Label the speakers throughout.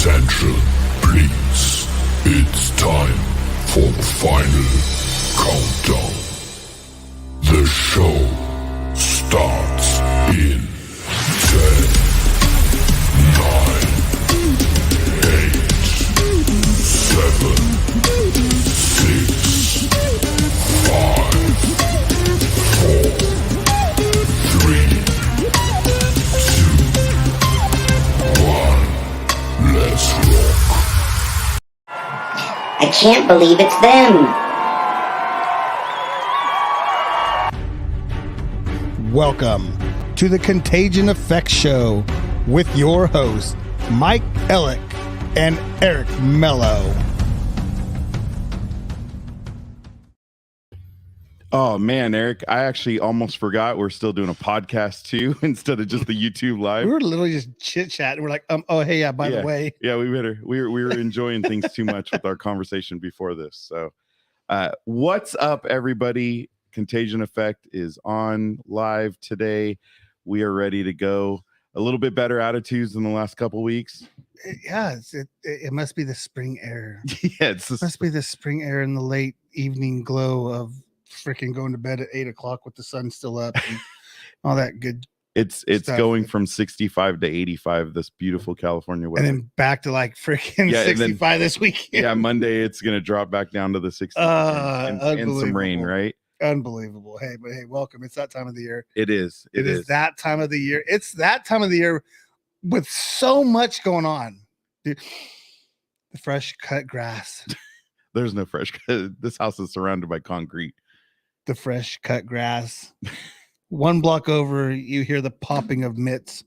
Speaker 1: Attention, please. It's time for the final countdown. The show starts in 10, 9, 8, 7, 6, 5, 4, 3, 2, 1. Let's rock.
Speaker 2: I can't believe it's them.
Speaker 3: Welcome to the Contagion Effect Show with your hosts, Mike Ellick and Eric Mello.
Speaker 4: Oh man, Eric, I actually almost forgot we're still doing a podcast too instead of just the YouTube live.
Speaker 3: We were literally just chit chatting. We're like, oh hey, yeah, by the way.
Speaker 4: Yeah, we were enjoying things too much with our conversation before this. So what's up, everybody? Contagion Effect is on live today. We are ready to go. A little bit better attitudes than the last couple weeks.
Speaker 3: Yeah, it must be the spring air.
Speaker 4: Yeah, it
Speaker 3: must be the spring air and the late evening glow of freaking going to bed at 8 o'clock with the sun still up and all that good.
Speaker 4: It's stuff. Going from 65 to 85, this beautiful California weather.
Speaker 3: And then back to like freaking 65 this weekend.
Speaker 4: Yeah, Monday it's going to drop back down to the 60s and some rain, right?
Speaker 3: Unbelievable. Hey, welcome. It's that time of the year.
Speaker 4: It is.
Speaker 3: It is that time of the year. It's that time of the year with so much going on. Dude, the fresh cut grass.
Speaker 4: There's no fresh cut. This house is surrounded by concrete.
Speaker 3: The fresh cut grass. One block over, you hear the popping of mitts.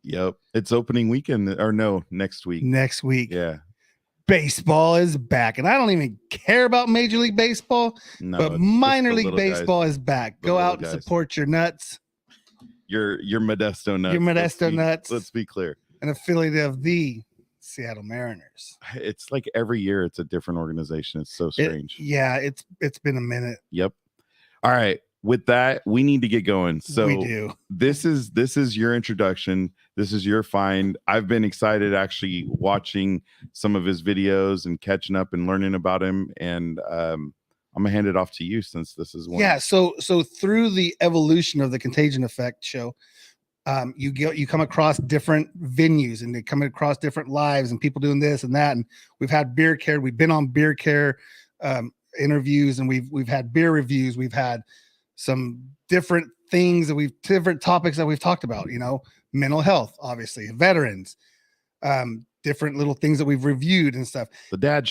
Speaker 4: Yep. It's opening weekend, or no, next week.
Speaker 3: Next week.
Speaker 4: Yeah.
Speaker 3: Baseball is back, and I don't even care about Major League Baseball, but minor league baseball is back. Go out and support your nuts.
Speaker 4: Your Modesto nuts.
Speaker 3: Your Modesto nuts.
Speaker 4: Let's be clear.
Speaker 3: An affiliate of the Seattle Mariners.
Speaker 4: It's like every year it's a different organization. It's so strange.
Speaker 3: It's been a minute.
Speaker 4: Yep. All right. With that, we need to get going. So
Speaker 3: we do.
Speaker 4: This is your introduction. This is your find. I've been excited actually watching some of his videos and catching up and learning about him. And I'm gonna hand it off to you since this is one.
Speaker 3: Yeah. So through the evolution of the Contagion Effect show, you come across different venues and they come across different lives and people doing this and that. And we've had beer care. We've been on beer care interviews, and we've had beer reviews. We've had some different things that different topics that we've talked about, mental health, obviously, veterans, different little things that we've reviewed and stuff.
Speaker 4: The dad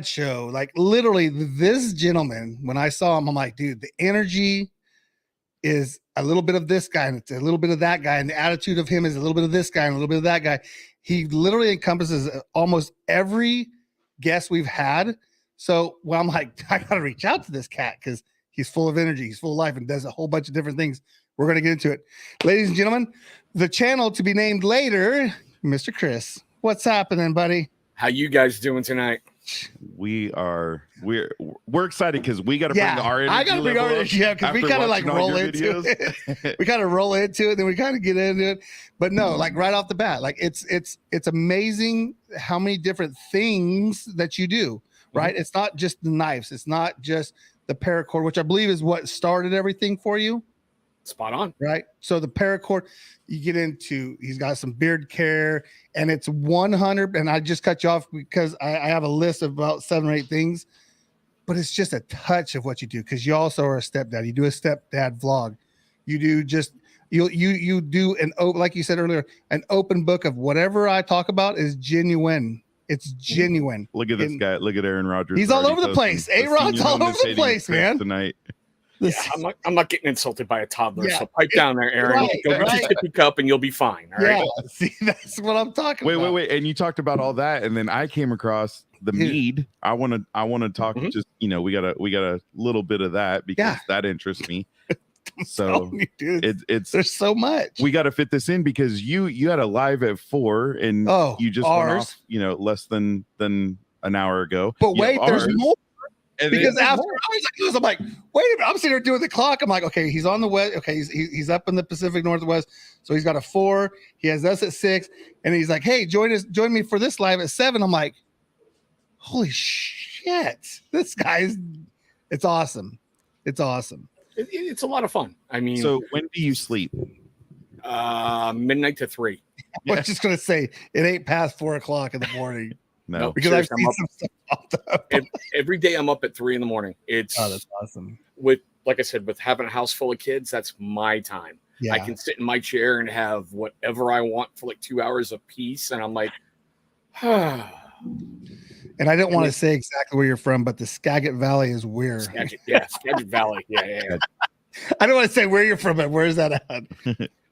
Speaker 4: show,
Speaker 3: like literally this gentleman, when I saw him, I'm like, dude, the energy is a little bit of this guy and it's a little bit of that guy. And the attitude of him is a little bit of this guy and a little bit of that guy. He literally encompasses almost every guest we've had. So I'm like, I got to reach out to this cat because he's full of energy. He's full of life and does a whole bunch of different things. We're going to get into it. Ladies and gentlemen, the channel to be named later, Mr. Chris. What's happening, buddy?
Speaker 5: How you guys doing tonight?
Speaker 4: We're excited because we got to bring our energy.
Speaker 3: I got to bring our energy because we kind of like roll into it. We kind of roll into it, then we kind of get into it. But no, like right off the bat, like it's amazing how many different things that you do, right? Mm-hmm. It's not just the knives. It's not just the paracord, which I believe is what started everything for you.
Speaker 5: Spot on.
Speaker 3: Right. So the paracord, you get into, he's got some beard care and it's 100. And I just cut you off because I have a list of about 7 or 8 things, but it's just a touch of what you do. Cause you also are a stepdad. You do a stepdad vlog. You do just, you do like you said earlier, an open book of whatever I talk about is genuine. It's genuine.
Speaker 4: Look at this guy. Look at Aaron Rodgers.
Speaker 3: He's all over the place. A-Rod's all over the place, man.
Speaker 4: Tonight.
Speaker 5: Yeah, I'm not getting insulted by a toddler. So pipe down there, Aaron. Go get your sippy cup and you'll be fine. All right.
Speaker 3: See, that's what I'm talking about.
Speaker 4: Wait. And you talked about all that, and then I came across the mead. I want to talk.
Speaker 5: Mm-hmm.
Speaker 4: Just we got a little bit of that because that interests me. So
Speaker 3: there's so much.
Speaker 4: We got to fit this in because you had a live at 4 and you just went off less than an hour ago.
Speaker 3: But wait, there's more. because after I was like this, I'm like, wait a minute, I'm sitting there doing the clock. I'm like, okay, he's on the west. Okay, he's up in the Pacific Northwest, so he's got a 4. He has us at 6, and he's like, hey, join me for this live at 7. I'm like, holy shit, this guy's. It's awesome. It's awesome.
Speaker 5: It's a lot of fun. I mean,
Speaker 4: so when do you sleep?
Speaker 5: Midnight to 3.
Speaker 3: I was just gonna say it ain't past 4 o'clock in the morning.
Speaker 4: No,
Speaker 3: because I've seen some stuff.
Speaker 5: Every day I'm up at 3 in the morning. It's
Speaker 3: that's awesome.
Speaker 5: With, like I said, with having a house full of kids, that's my time.
Speaker 3: Yeah.
Speaker 5: I can sit in my chair and have whatever I want for like 2 hours of peace, and I'm like,
Speaker 3: and I didn't want to say exactly where you're from, but the Skagit Valley is where.
Speaker 5: Skagit Valley. Yeah.
Speaker 3: I don't want to say where you're from, but where's that at?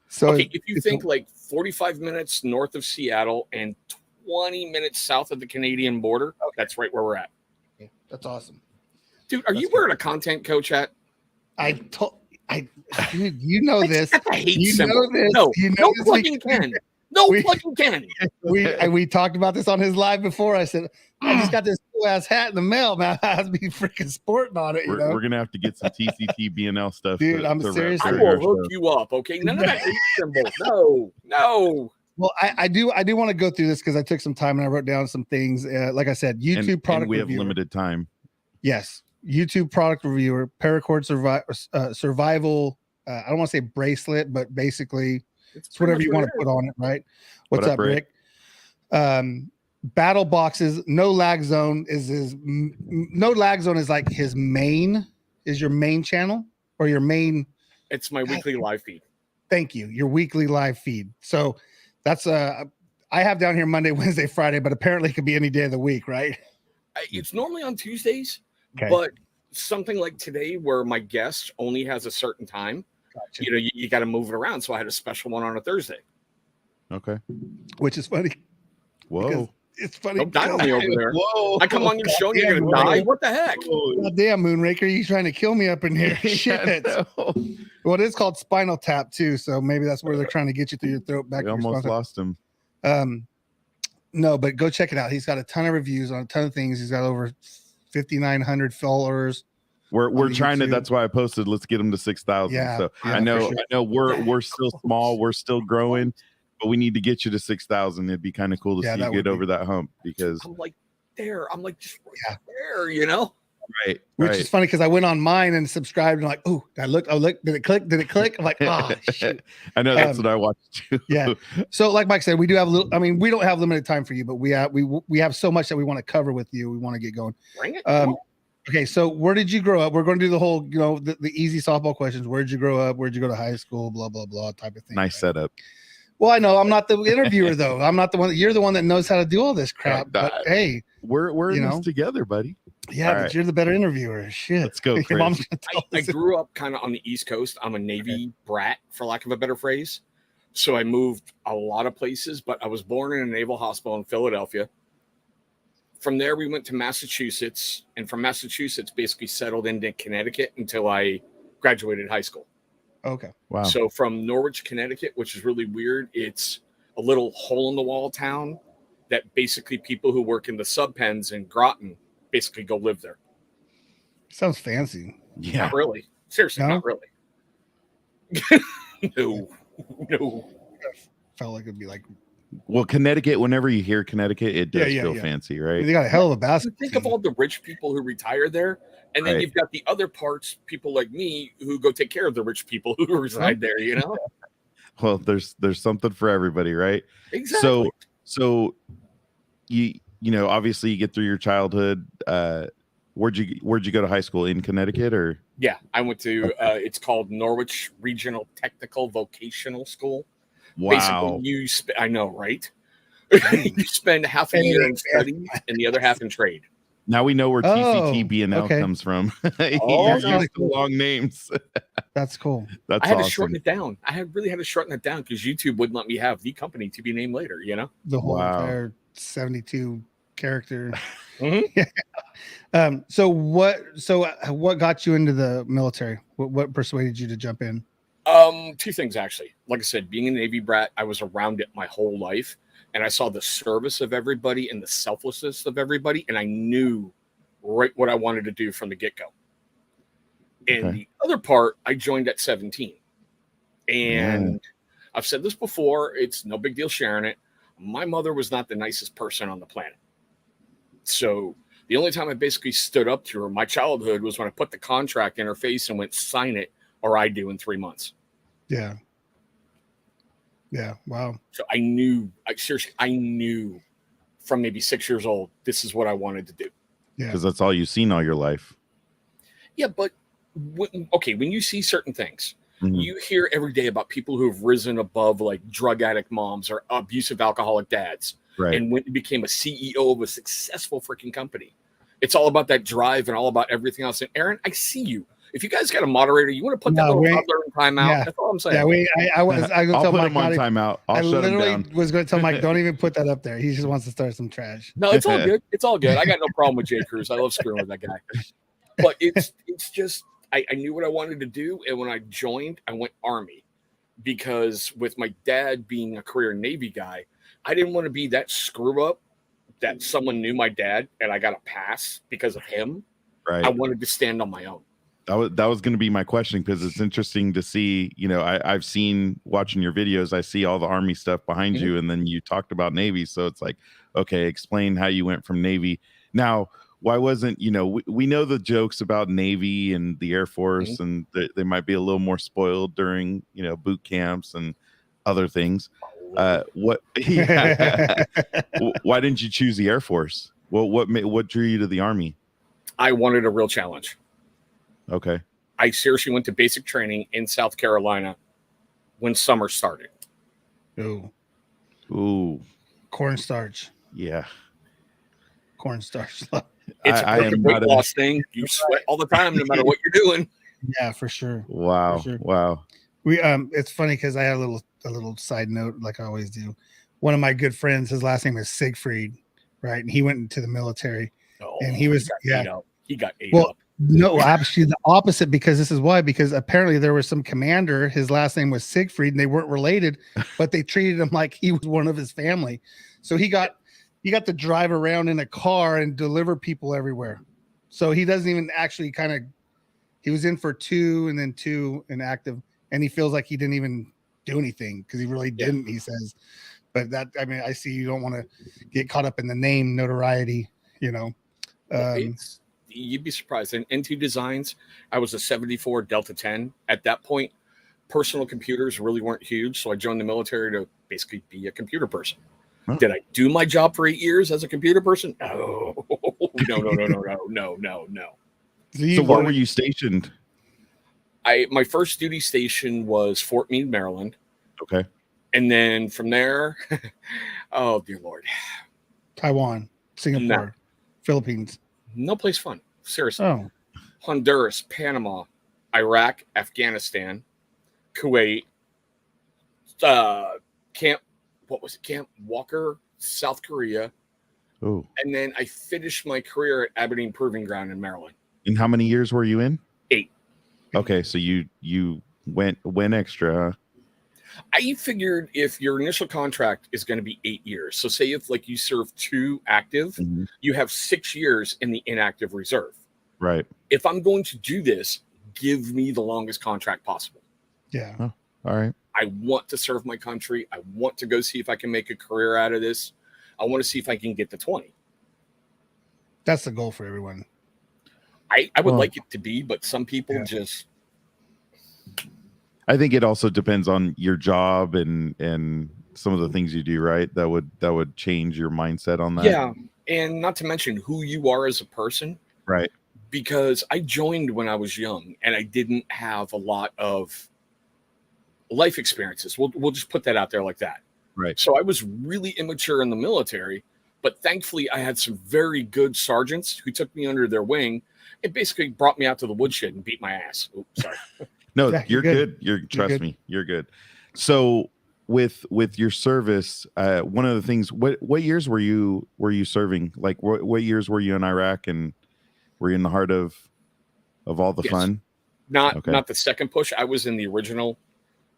Speaker 3: So
Speaker 5: okay, if you think like 45 minutes north of Seattle and 20 minutes south of the Canadian border, that's right where we're at.
Speaker 3: Okay, that's awesome.
Speaker 5: Dude, are you wearing a content coach hat?
Speaker 3: Dude, you know this.
Speaker 5: That's a hate
Speaker 3: you
Speaker 5: symbol.
Speaker 3: know this.
Speaker 5: No,
Speaker 3: you know
Speaker 5: no plugging Ken. No plugging Ken.
Speaker 3: We talked about this on his live before. I said, I just got this cool ass hat in the mail, man. I have to be freaking sporting on it.
Speaker 4: We're gonna have to get some TCTBNL stuff.
Speaker 3: Dude, I'm serious.
Speaker 5: I will hook you up, okay? None of that hate symbol. No.
Speaker 3: Well, I do want to go through this because I took some time and I wrote down some things. Like I said, YouTube product
Speaker 4: and we have
Speaker 3: reviewer.
Speaker 4: limited time.
Speaker 3: Yes, YouTube product reviewer, paracord survival. I don't want to say bracelet, but basically it's whatever you want to put on it, right? What's up, Rick? Battle boxes, no lag zone is like his main, is your main channel or your main.
Speaker 5: It's my weekly live feed.
Speaker 3: Thank you. Your weekly live feed. So that's I have down here Monday, Wednesday, Friday, but apparently it could be any day of the week, right?
Speaker 5: It's normally on Tuesdays,
Speaker 3: okay.
Speaker 5: But something like today where my guest only has a certain time,
Speaker 3: gotcha.
Speaker 5: You got to move it around. So I had a special one on a Thursday.
Speaker 4: Okay.
Speaker 3: Which is funny.
Speaker 4: Whoa.
Speaker 3: It's funny.
Speaker 5: Don't die on me over there.
Speaker 4: Whoa.
Speaker 5: I come on your show and you're going to die? What the heck?
Speaker 3: God damn, Moonraker, you trying to kill me up in here. Shit. Well, it is called Spinal Tap, too, so maybe that's where they're trying to get you through your throat. Back.
Speaker 4: We almost lost him.
Speaker 3: No, but go check it out. He's got a ton of reviews on a ton of things. He's got over 5,900 followers.
Speaker 4: We're trying to. That's why I posted. Let's get him to 6,000.
Speaker 3: Yeah,
Speaker 4: so
Speaker 3: yeah,
Speaker 4: I know
Speaker 3: sure.
Speaker 4: we're still small. We're still growing, but we need to get you to 6,000. It'd be kind of cool to see you get over that hump because
Speaker 5: I'm like just right there,
Speaker 4: Right.
Speaker 3: Which is funny because I went on mine and subscribed and like, oh, I look, did it click? I'm like, oh shit.
Speaker 4: I know that's what I watched too.
Speaker 3: Yeah. So like Mike said, we do have we don't have limited time for you, but we have so much that we want to cover with you. We want to get going.
Speaker 5: Bring it.
Speaker 3: Okay, so where did you grow up? We're going to do the whole, the easy softball questions. Where did you grow up? Where did you go to high school? Blah, blah, blah type of thing.
Speaker 4: Nice setup.
Speaker 3: Well, I know I'm not the interviewer though. I'm not the one. You're the one that knows how to do all this crap. But hey,
Speaker 4: we're in this together, buddy.
Speaker 3: Yeah, but you're the better interviewer. Shit.
Speaker 4: Let's go, Chris.
Speaker 5: I grew up kind of on the East Coast. I'm a Navy brat, for lack of a better phrase. So I moved a lot of places, but I was born in a naval hospital in Philadelphia. From there, we went to Massachusetts, and from Massachusetts, basically settled into Connecticut until I graduated high school.
Speaker 3: Okay.
Speaker 4: Wow.
Speaker 5: So from Norwich, Connecticut, which is really weird, it's a little hole-in-the-wall town that basically people who work in the sub pens in Groton basically go live there.
Speaker 3: Sounds fancy.
Speaker 4: Yeah.
Speaker 5: Not really. Seriously,
Speaker 3: No?
Speaker 5: not really. No.
Speaker 3: Felt like it'd be like.
Speaker 4: Well, Connecticut, whenever you hear Connecticut, it does feel fancy, right?
Speaker 3: They got a hell of a basketball.
Speaker 5: Think of all the rich people who retire there. And then you've got the other parts, people like me, who go take care of the rich people who reside there,
Speaker 4: Well, there's something for everybody, right?
Speaker 5: Exactly.
Speaker 4: So you obviously you get through your childhood. Where'd you go to high school, in Connecticut or?
Speaker 5: Yeah, I went to it's called Norwich Regional Technical Vocational School.
Speaker 4: Wow.
Speaker 5: Basically, I know, right? You spend half a year in study and the other half in trade.
Speaker 4: Now we know where TCTBNL comes from. You're used to long names.
Speaker 3: That's cool.
Speaker 4: That's
Speaker 5: I had
Speaker 4: awesome.
Speaker 5: to shorten it down. I really had to shorten it down because YouTube wouldn't let me have the company to be named later,
Speaker 3: The whole entire 72 character.
Speaker 5: Mm-hmm.
Speaker 3: So what got you into the military? What persuaded you to jump in?
Speaker 5: Two things, actually. Like I said, being a Navy brat, I was around it my whole life. And I saw the service of everybody and the selflessness of everybody. And I knew right what I wanted to do from the get-go. And
Speaker 4: Okay.
Speaker 5: the other part, I joined at 17. And I've said this before, it's no big deal sharing it. My mother was not the nicest person on the planet. So the only time I basically stood up to her, my childhood, was when I put the contract in her face and went, sign it, or I do in 3 months.
Speaker 3: Yeah. Yeah. Wow.
Speaker 5: So I knew from maybe 6 years old, this is what I wanted to do.
Speaker 3: Yeah.
Speaker 4: Because that's all you've seen all your life.
Speaker 5: Yeah, but when you see certain things,
Speaker 4: Mhm.
Speaker 5: you hear every day about people who have risen above like drug addict moms or abusive alcoholic dads,
Speaker 4: Right.
Speaker 5: and when you became a CEO of a successful freaking company. It's all about that drive and all about everything else. And Aaron, I see you. If you guys got a moderator, you want to put that little toddler in timeout.
Speaker 3: Yeah.
Speaker 5: That's all I'm saying.
Speaker 3: Yeah, I was going to
Speaker 4: I'll
Speaker 3: tell
Speaker 4: put
Speaker 3: Mike
Speaker 4: him on
Speaker 3: not even-
Speaker 4: timeout.
Speaker 3: I
Speaker 4: I'll shut him
Speaker 3: literally
Speaker 4: down.
Speaker 3: was going to tell Mike, don't even put that up there. He just wants to start some trash.
Speaker 5: No, it's all good. It's all good. I got no problem with J. Cruz. I love screwing with that guy. But it's just I knew what I wanted to do, and when I joined, I went Army, because with my dad being a career Navy guy, I didn't want to be that screw up that someone knew my dad and I got a pass because of him.
Speaker 4: Right.
Speaker 5: I wanted to stand on my own.
Speaker 4: That was going to be my question, because it's interesting to see, I've seen, watching your videos, I see all the Army stuff behind
Speaker 5: Mhm.
Speaker 4: you, and then you talked about Navy. So it's like, okay, explain how you went from Navy. Now, why wasn't, we know the jokes about Navy and the Air Force, and they might be a little more spoiled during, boot camps and other things. Why didn't you choose the Air Force? Well, what drew you to the Army?
Speaker 5: I wanted a real challenge.
Speaker 4: Okay.
Speaker 5: I seriously went to basic training in South Carolina when summer started.
Speaker 4: Ooh.
Speaker 3: Cornstarch.
Speaker 4: Yeah.
Speaker 3: Cornstarch.
Speaker 5: It's
Speaker 4: I
Speaker 5: a
Speaker 4: am
Speaker 5: weight
Speaker 4: not a-
Speaker 5: loss thing. You sweat all the time, no matter what you're doing.
Speaker 3: Yeah, for sure.
Speaker 4: Wow.
Speaker 3: For sure.
Speaker 4: Wow.
Speaker 3: We it's funny because I had a little side note, like I always do. One of my good friends, his last name is Siegfried, right? And he went into the military. And he was
Speaker 5: he got ate
Speaker 3: well,
Speaker 5: up.
Speaker 3: no, actually the opposite, because this is why, because apparently there was some commander, his last name was Siegfried, and they weren't related, but they treated him like he was one of his family. So he got to drive around in a car and deliver people everywhere. So he doesn't even actually he was in for 2 and then 2 and active, and he feels like he didn't even do anything because he really didn't, he says. But I see you don't want to get caught up in the name notoriety,
Speaker 5: You'd be surprised. In N2 Designs, I was a 74 Delta 10. At that point, personal computers really weren't huge, so I joined the military to basically be a computer person.
Speaker 4: Huh.
Speaker 5: Did I do my job for 8 years as a computer person? No.
Speaker 4: So where were you stationed?
Speaker 5: My first duty station was Fort Meade, Maryland.
Speaker 4: Okay.
Speaker 5: And then from there, oh dear Lord,
Speaker 3: Taiwan, Singapore, Philippines.
Speaker 5: No place fun. Seriously.
Speaker 3: Oh.
Speaker 5: Honduras, Panama, Iraq, Afghanistan, Kuwait, Camp Walker, South Korea.
Speaker 4: Oh.
Speaker 5: And then I finished my career at Aberdeen Proving Ground in Maryland.
Speaker 4: And how many years were you in?
Speaker 5: 8.
Speaker 4: Okay, so you went extra, huh?
Speaker 5: I figured if your initial contract is going to be 8 years, so say if you serve 2 active, you have 6 years in the inactive reserve.
Speaker 4: Right.
Speaker 5: If I'm going to do this, give me the longest contract possible.
Speaker 3: Yeah.
Speaker 4: Oh, all right.
Speaker 5: I want to serve my country. I want to go see if I can make a career out of this. I want to see if I can get to 20.
Speaker 3: That's the goal for everyone.
Speaker 5: I would like it to be, but some people just...
Speaker 4: I think it also depends on your job and some of the things you do, right? That would change your mindset on that.
Speaker 5: Yeah, and not to mention who you are as a person.
Speaker 4: Right.
Speaker 5: Because I joined when I was young and I didn't have a lot of life experiences. We'll just put that out there like that.
Speaker 4: Right.
Speaker 5: So I was really immature in the military, but thankfully I had some very good sergeants who took me under their wing and basically brought me out to the woodshed and beat my ass. Oops, sorry.
Speaker 4: No,
Speaker 3: Yeah,
Speaker 4: you're good. Trust me, you're good. So with your service, one of the things, what years were you serving? Like what years were you in Iraq, and were you in the heart of all the fun?
Speaker 5: Not the second push. I was in the original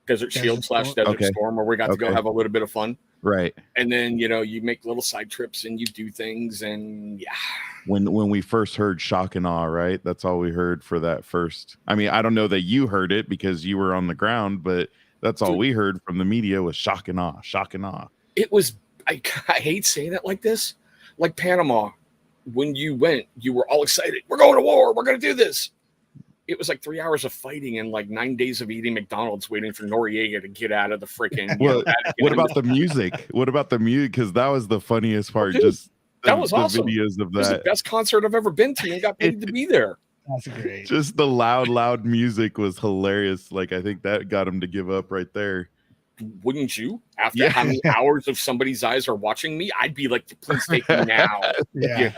Speaker 5: Desert Shield
Speaker 3: Desert
Speaker 5: slash
Speaker 3: Storm.
Speaker 5: Desert
Speaker 4: Okay.
Speaker 5: Storm, where we got to go
Speaker 4: Okay.
Speaker 5: have a little bit of fun.
Speaker 4: Right.
Speaker 5: And then, you make little side trips and you do things. And yeah.
Speaker 4: When we first heard shock and awe, right? That's all we heard for that first. I mean, I don't know that you heard it because you were on the ground, but that's all we heard from the media was shock and awe, shock and awe.
Speaker 5: It was, I hate saying it like this, like Panama. When you went, you were all excited. We're going to war. We're going to do this. It was like 3 hours of fighting and like 9 days of eating McDonald's waiting for Noriega to get out of the freaking.
Speaker 4: Well, what about the music? What about the music? Because that was the funniest part.
Speaker 5: Dude,
Speaker 4: just
Speaker 5: that was awesome.
Speaker 4: Videos of
Speaker 5: It was the
Speaker 4: that.
Speaker 5: best concert I've ever been to and got paid to be there.
Speaker 3: That's great.
Speaker 4: Just the loud music was hilarious. Like I think that got him to give up right there.
Speaker 5: Wouldn't you? After how many hours of somebody's eyes are watching me, I'd be like, please take me now.
Speaker 3: Yeah.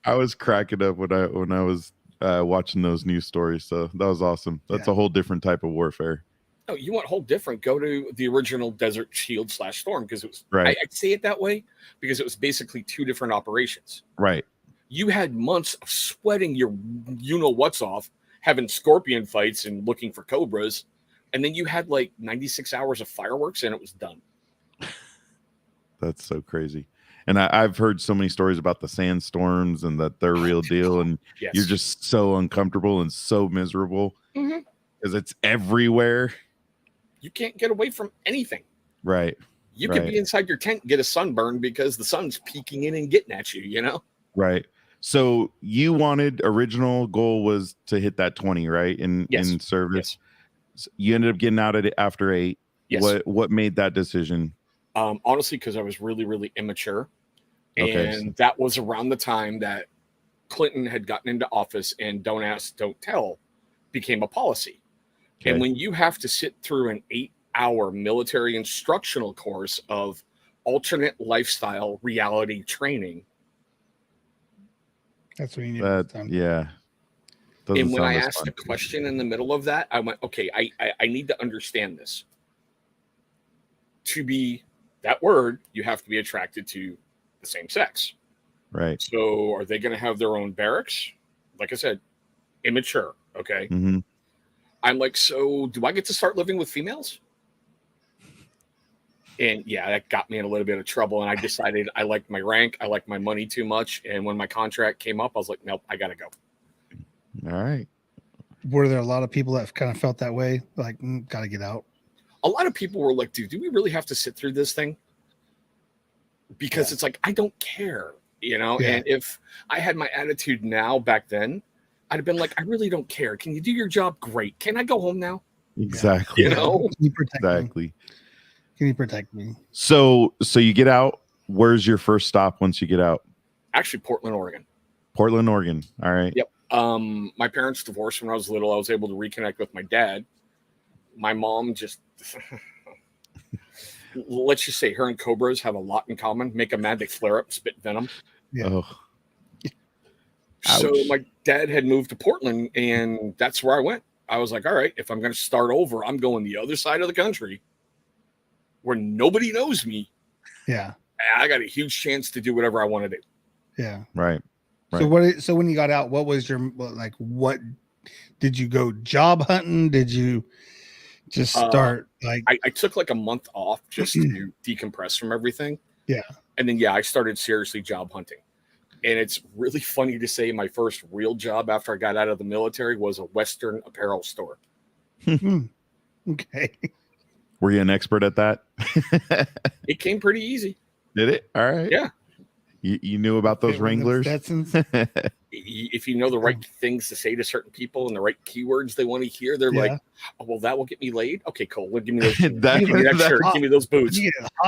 Speaker 4: I was cracking up when I was watching those news stories. So that was awesome. That's a whole different type of warfare.
Speaker 5: No, you want whole different. Go to the original Desert Shield / Storm because it was.
Speaker 4: Right.
Speaker 5: I say it that way because it was basically 2 different operations.
Speaker 4: Right.
Speaker 5: You had months of sweating your what's off, having scorpion fights and looking for cobras, and then you had like 96 hours of fireworks and it was done.
Speaker 4: That's so crazy. And I've heard so many stories about the sandstorms and that they're real deal. And you're just so uncomfortable and so miserable because it's everywhere.
Speaker 5: You can't get away from anything.
Speaker 4: Right.
Speaker 5: You could be inside your tent and get a sunburn because the sun's peeking in and getting at you,
Speaker 4: Right. So you original goal was to hit that 20, right? In service. Yes. You ended up getting out of it after 8.
Speaker 5: Yes.
Speaker 4: What made that decision?
Speaker 5: Honestly, because I was really, really immature. And that was around the time that Clinton had gotten into office and don't ask, don't tell became a policy. Okay. And when you have to sit through an 8-hour military instructional course of alternate lifestyle reality training.
Speaker 3: That's what you need.
Speaker 4: Yeah.
Speaker 5: And when I asked a question in the middle of that, I went, okay, I need to understand this. To be that word, you have to be attracted to the same sex.
Speaker 4: Right.
Speaker 5: So are they going to have their own barracks? Like I said, immature. Okay.
Speaker 4: Mm-hmm.
Speaker 5: I'm like, so do I get to start living with females? And yeah, that got me in a little bit of trouble. And I decided I liked my rank. I liked my money too much. And when my contract came up, I was like, nope, I got to go.
Speaker 4: All right.
Speaker 3: Were there a lot of people that kind of felt that way? Like, got to get out?
Speaker 5: A lot of people were like, dude, do we really have to sit through this thing? Because it's like, I don't care, And if I had my attitude now back then, I'd have been like, I really don't care. Can you do your job? Great. Can I go home now?
Speaker 4: Exactly.
Speaker 3: Can you protect
Speaker 4: exactly.
Speaker 3: me? Can you protect me?
Speaker 4: So you get out. Where's your first stop once you get out?
Speaker 5: Actually, Portland, Oregon.
Speaker 4: Portland, Oregon. All right.
Speaker 5: Yep. My parents divorced when I was little. I was able to reconnect with my dad. My mom just, let's just say her and cobras have a lot in common. Make them mad, they flare up, spit venom.
Speaker 3: Yeah.
Speaker 4: Oh.
Speaker 5: So my dad had moved to Portland, and that's where I went. I was like, all right, if I'm going to start over, I'm going the other side of the country where nobody knows me.
Speaker 3: Yeah.
Speaker 5: And I got a huge chance to do whatever I want to do.
Speaker 3: Yeah.
Speaker 4: Right.
Speaker 3: So when you got out, what was what did you go job hunting? Did you just start
Speaker 5: I took like a month off just to decompress from everything.
Speaker 3: Yeah.
Speaker 5: And then, I started seriously job hunting. And it's really funny to say my first real job after I got out of the military was a Western apparel store.
Speaker 3: Okay.
Speaker 4: Were you an expert at that?
Speaker 5: It came pretty easy.
Speaker 4: Did it? All right.
Speaker 5: Yeah.
Speaker 4: You knew about those Wranglers?
Speaker 5: If you know the right things to say to certain people and the right keywords they want to hear, they're like, oh, well, that will get me laid. Okay, cool. Well, give me those. Give me that shirt. Give me those boots.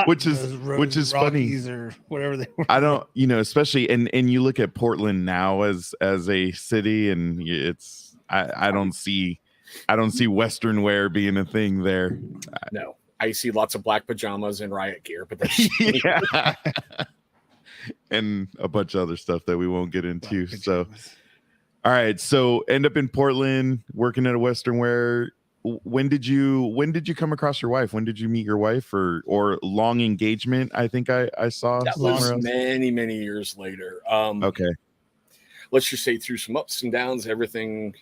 Speaker 4: Which is funny.
Speaker 3: Or whatever they were.
Speaker 4: I don't, especially, and you look at Portland now as a city, and it's, I don't see Western wear being a thing there.
Speaker 5: No, I see lots of black pajamas and riot gear, but that's
Speaker 4: yeah. And a bunch of other stuff that we won't get into. So, all right. So end up in Portland working at a Western wear. When did you come across your wife? When did you meet your wife or long engagement? I think I saw
Speaker 5: that was many, many years later.
Speaker 4: Okay.
Speaker 5: Let's just say through some ups and downs, everything.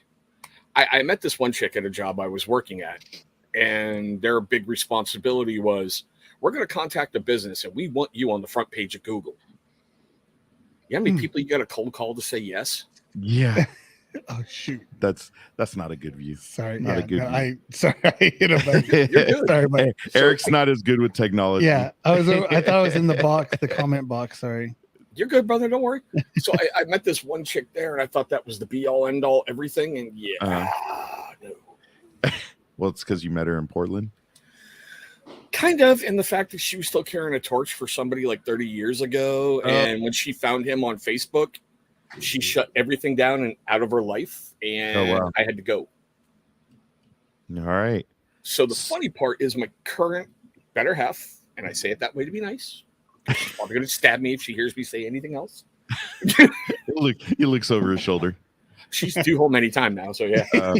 Speaker 5: I met this one chick at a job I was working at, and their big responsibility was, we're going to contact a business and we want you on the front page of Google. You know how many people you got a cold call to say yes?
Speaker 4: Yeah.
Speaker 3: Oh shoot!
Speaker 4: That's not a good view.
Speaker 3: Sorry,
Speaker 4: Not a good view.
Speaker 3: I hit him.
Speaker 5: You're good.
Speaker 3: Sorry, but
Speaker 4: Hey, Eric's not as good with technology.
Speaker 3: yeah, I thought I was in the box, the comment box. Sorry.
Speaker 5: You're good, brother. Don't worry. So I met this one chick there, and I thought that was the be all end all everything. And no.
Speaker 4: Well, it's because you met her in Portland.
Speaker 5: Kind of, in the fact that she was still carrying a torch for somebody like 30 years ago. And when she found him on Facebook, she shut everything down and out of her life. And I had to go.
Speaker 4: All right.
Speaker 5: So the funny part is my current better half, and I say it that way to be nice. She's probably going to stab me if she hears me say anything else.
Speaker 4: He looks over his shoulder.
Speaker 5: She's due home anytime now, so yeah.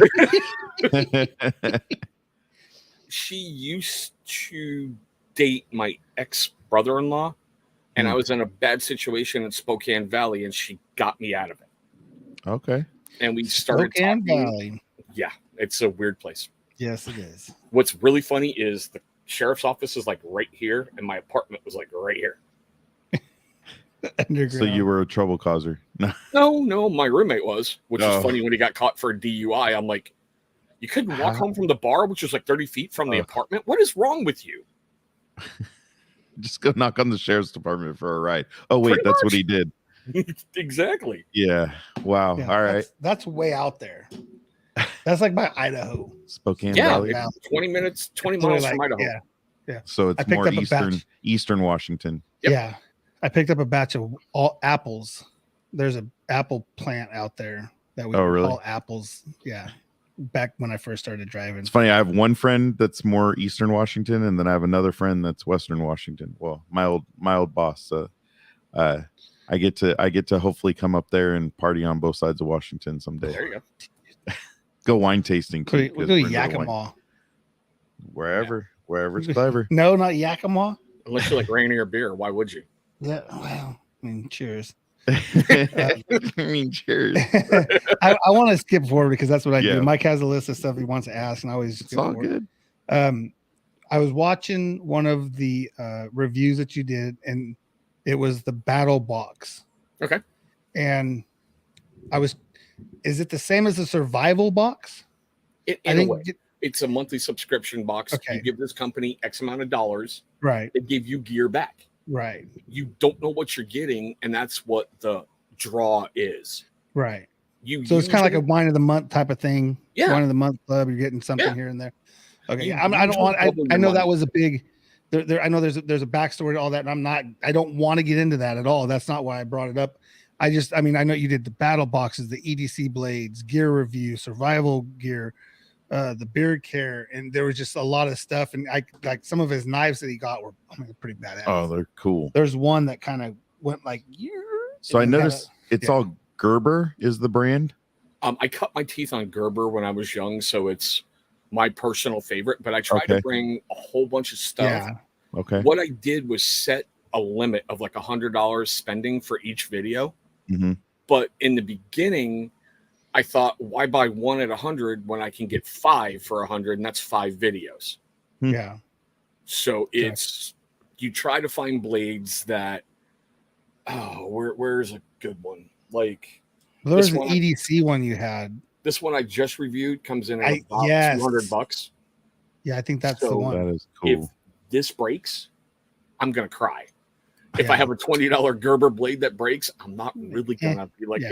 Speaker 5: She used to date my ex-brother-in-law, and I was in a bad situation in Spokane Valley, and she got me out of it.
Speaker 4: Okay.
Speaker 5: And we started
Speaker 3: Spokane
Speaker 5: talking.
Speaker 3: Valley.
Speaker 5: Yeah, it's a weird place.
Speaker 3: Yes, it is.
Speaker 5: What's really funny is the sheriff's office is like right here, and my apartment was like right here.
Speaker 4: So you were a trouble causer?
Speaker 5: No, my roommate was, which is funny. When he got caught for a DUI, I'm like, you couldn't walk home from the bar, which was like 30 feet from the apartment? What is wrong with you?
Speaker 4: Just go knock on the sheriff's department for a ride. Oh, wait, that's what he did.
Speaker 5: Exactly.
Speaker 4: Yeah. Wow.
Speaker 3: Yeah,
Speaker 4: all right.
Speaker 3: That's way out there. That's like by Idaho.
Speaker 4: Spokane Valley.
Speaker 5: 20 minutes, 20 miles from Idaho.
Speaker 3: Yeah.
Speaker 4: So it's more eastern Washington.
Speaker 5: Yep.
Speaker 3: Yeah. I picked up a batch of all apples. There's an apple plant out there that we call apples. Yeah. Back when I first started driving.
Speaker 4: It's funny. I have one friend that's more eastern Washington, and then I have another friend that's western Washington. Well, my old boss. I get to hopefully come up there and party on both sides of Washington someday.
Speaker 5: There you go.
Speaker 4: Go wine tasting.
Speaker 3: We'll go to Yakima.
Speaker 4: Wherever it's clever.
Speaker 3: No, not Yakima.
Speaker 5: Unless you like Rainier beer, why would you?
Speaker 3: Yeah. Well, I mean, cheers.
Speaker 4: I mean, cheers.
Speaker 3: I want to skip forward because that's what I do. Mike has a list of stuff he wants to ask, and I always
Speaker 4: it's all good.
Speaker 3: I was watching one of the reviews that you did, and it was the battle box.
Speaker 5: Okay.
Speaker 3: And is it the same as the survival box?
Speaker 5: In a way. It's a monthly subscription box.
Speaker 3: Okay.
Speaker 5: You give this company X amount of dollars.
Speaker 3: Right.
Speaker 5: They give you gear back.
Speaker 3: Right.
Speaker 5: You don't know what you're getting, and that's what the draw is.
Speaker 3: Right. So it's kind of like a wine of the month type of thing.
Speaker 5: Yeah.
Speaker 3: Wine of the month club. You're getting something here and there. Okay. I don't want. I know that was a big. I know there's a backstory to all that, and I don't want to get into that at all. That's not why I brought it up. I know you did the battle boxes, the EDC blades, gear review, survival gear, the beard care, and there was just a lot of stuff. And like some of his knives that he got were pretty badass.
Speaker 4: Oh, they're cool.
Speaker 3: There's one that kind of went like.
Speaker 4: So I noticed it's all Gerber is the brand.
Speaker 5: I cut my teeth on Gerber when I was young, so it's my personal favorite. But I tried to bring a whole bunch of stuff.
Speaker 3: Yeah.
Speaker 4: Okay.
Speaker 5: What I did was set a limit of like $100 spending for each video.
Speaker 4: Mm-hmm.
Speaker 5: But in the beginning, I thought, why buy one at 100 when I can get 5 for 100, and that's 5 videos.
Speaker 3: Yeah.
Speaker 5: So it's you try to find blades that. Oh, where's a good one? Like
Speaker 3: there's an EDC one you had.
Speaker 5: This one I just reviewed comes in at about $200.
Speaker 3: Yeah, I think that's the one.
Speaker 4: That is cool.
Speaker 5: If this breaks, I'm gonna cry. If I have a $20 Gerber blade that breaks, I'm not really gonna be like,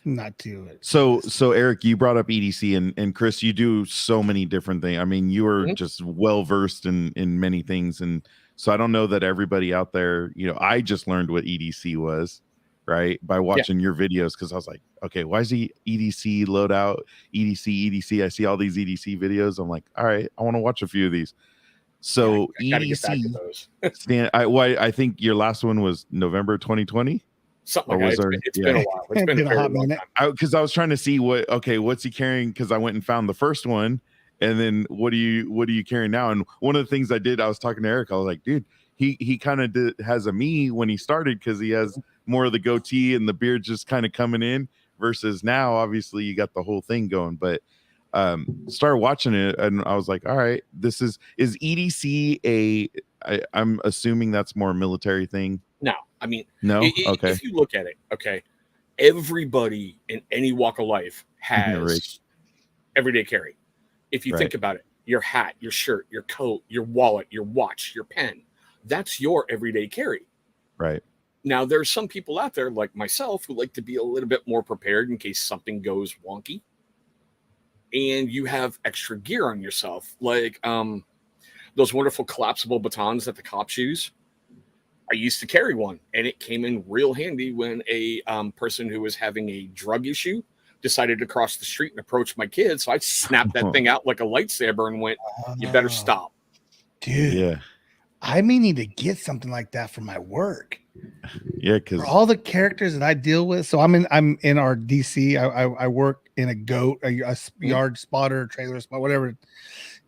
Speaker 3: not do it.
Speaker 4: So Eric, you brought up EDC, and Chris, you do so many different things. I mean, you are just well versed in many things, and so I don't know that everybody out there, I just learned what EDC was, right, by watching your videos, because I was like, okay, why is he EDC loadout, EDC? I see all these EDC videos. I'm like, all right, I want to watch a few of these. So EDC I think your last one was November 2020.
Speaker 5: Something like that. It's been a while. It's been a very long time.
Speaker 4: Because I was trying to see what's he carrying? Because I went and found the first one, and then what are you carrying now? And one of the things I did, I was talking to Eric. I was like, dude, he kind of has a me when he started, because he has more of the goatee and the beard just kind of coming in, versus now, obviously, you got the whole thing going. But started watching it, and I was like, all right, is EDC I'm assuming that's more a military thing.
Speaker 5: No, I mean,
Speaker 4: No, okay.
Speaker 5: If you look at it, okay, everybody in any walk of life has
Speaker 4: Right.
Speaker 5: everyday carry. If you think about it, your hat, your shirt, your coat, your wallet, your watch, your pen, that's your everyday carry.
Speaker 4: Right.
Speaker 5: Now, there's some people out there like myself who like to be a little bit more prepared in case something goes wonky. And you have extra gear on yourself, like those wonderful collapsible batons that the cops use. I used to carry one, and it came in real handy when a person who was having a drug issue decided to cross the street and approach my kids. So I snapped that thing out like a lightsaber and went, "You better stop."
Speaker 3: Dude.
Speaker 4: Yeah.
Speaker 3: I may need to get something like that for my work.
Speaker 4: Yeah, because
Speaker 3: for all the characters that I deal with. So I'm in our DC. I work in a goat, a yard spotter, trailer spot, whatever.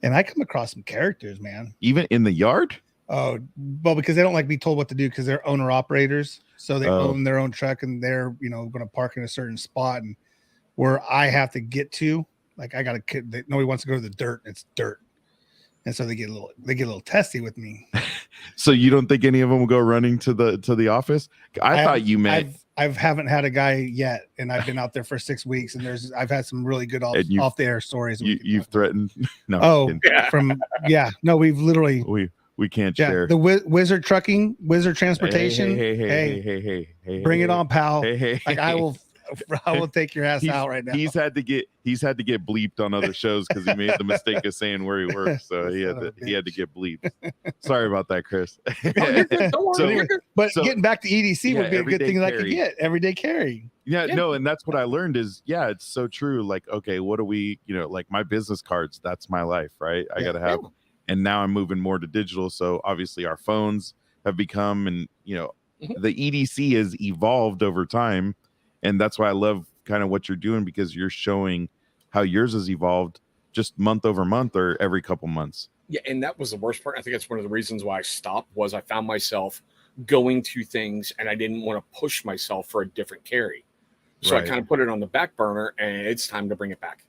Speaker 3: And I come across some characters, man.
Speaker 4: even in the yard.
Speaker 3: Oh, well, because they don't like be told what to do because they're owner operators. So they own their own truck and they're, going to park in a certain spot, and where I have to get to, like I got a kid that nobody wants to go to the dirt. And it's dirt. And so they get a little testy with me.
Speaker 4: So you don't think any of them will go running to the office? I thought you meant
Speaker 3: I haven't had a guy yet, and I've been out there for 6 weeks, and I've had some really good off the air stories.
Speaker 4: You've threatened. No.
Speaker 3: No, we've literally
Speaker 4: we can't share
Speaker 3: the Wizard Transportation.
Speaker 4: Hey,
Speaker 3: bring it on, pal.
Speaker 4: Hey.
Speaker 3: Like I will take your ass out right now.
Speaker 4: He's had to get bleeped on other shows because he made the mistake of saying where he works. So he had to get bleeped. Sorry about that, Chris.
Speaker 3: Getting back to EDC would be a good thing that I could get everyday carry.
Speaker 4: Yeah, no, and that's what I learned is, it's so true. Like, okay, what do we, like my business cards, that's my life, right? I got to have, and now I'm moving more to digital. So obviously our phones have become, and, the EDC has evolved over time. And that's why I love kind of what you're doing, because you're showing how yours has evolved just month over month or every couple months.
Speaker 5: Yeah, and that was the worst part. I think that's one of the reasons why I stopped, was I found myself going to things and I didn't want to push myself for a different carry. So I kind of put it on the back burner, and it's time to bring it back.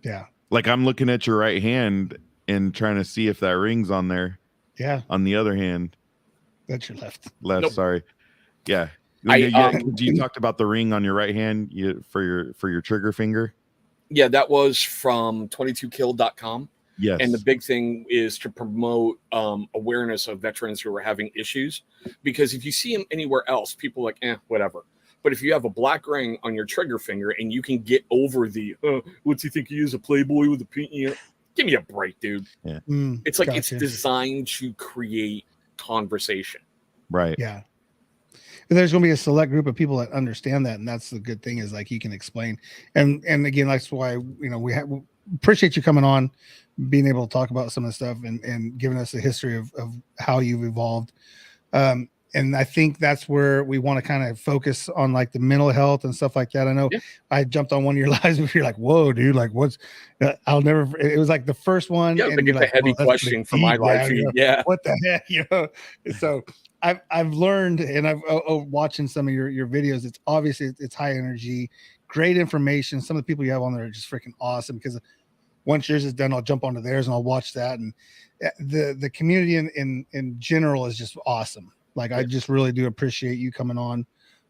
Speaker 3: Yeah.
Speaker 4: Like I'm looking at your right hand and trying to see if that ring's on there.
Speaker 3: Yeah.
Speaker 4: On the other hand.
Speaker 3: That's your left.
Speaker 4: Nope. Sorry. Yeah. You talked about the ring on your right hand for your trigger finger.
Speaker 5: Yeah, that was from 22kill.com.
Speaker 4: Yes.
Speaker 5: And the big thing is to promote awareness of veterans who are having issues, because if you see them anywhere else, people are like, whatever. But if you have a black ring on your trigger finger and you can get over the, what's he think he is, a playboy with a pink, give me a break, dude.
Speaker 4: Yeah.
Speaker 5: It's like, it's designed to create conversation.
Speaker 4: Right.
Speaker 3: Yeah. There's going to be a select group of people that understand that, and that's the good thing, is like you can explain. And again, that's why we appreciate you coming on, being able to talk about some of the stuff and giving us a history of how you've evolved. And I think that's where we want to kind of focus on, like the mental health and stuff like that. I know I jumped on one of your lives where you're like, "Whoa, dude! Like, what's?" It was like the first one.
Speaker 5: Yeah, and you're like, a heavy question for my life. Yeah.
Speaker 3: What the heck, So I've learned, and I've watching some of your videos. It's obviously it's high energy, great information. Some of the people you have on there are just freaking awesome, because once yours is done, I'll jump onto theirs and I'll watch that. And the community in general is just awesome. Like, I just really do appreciate you coming on.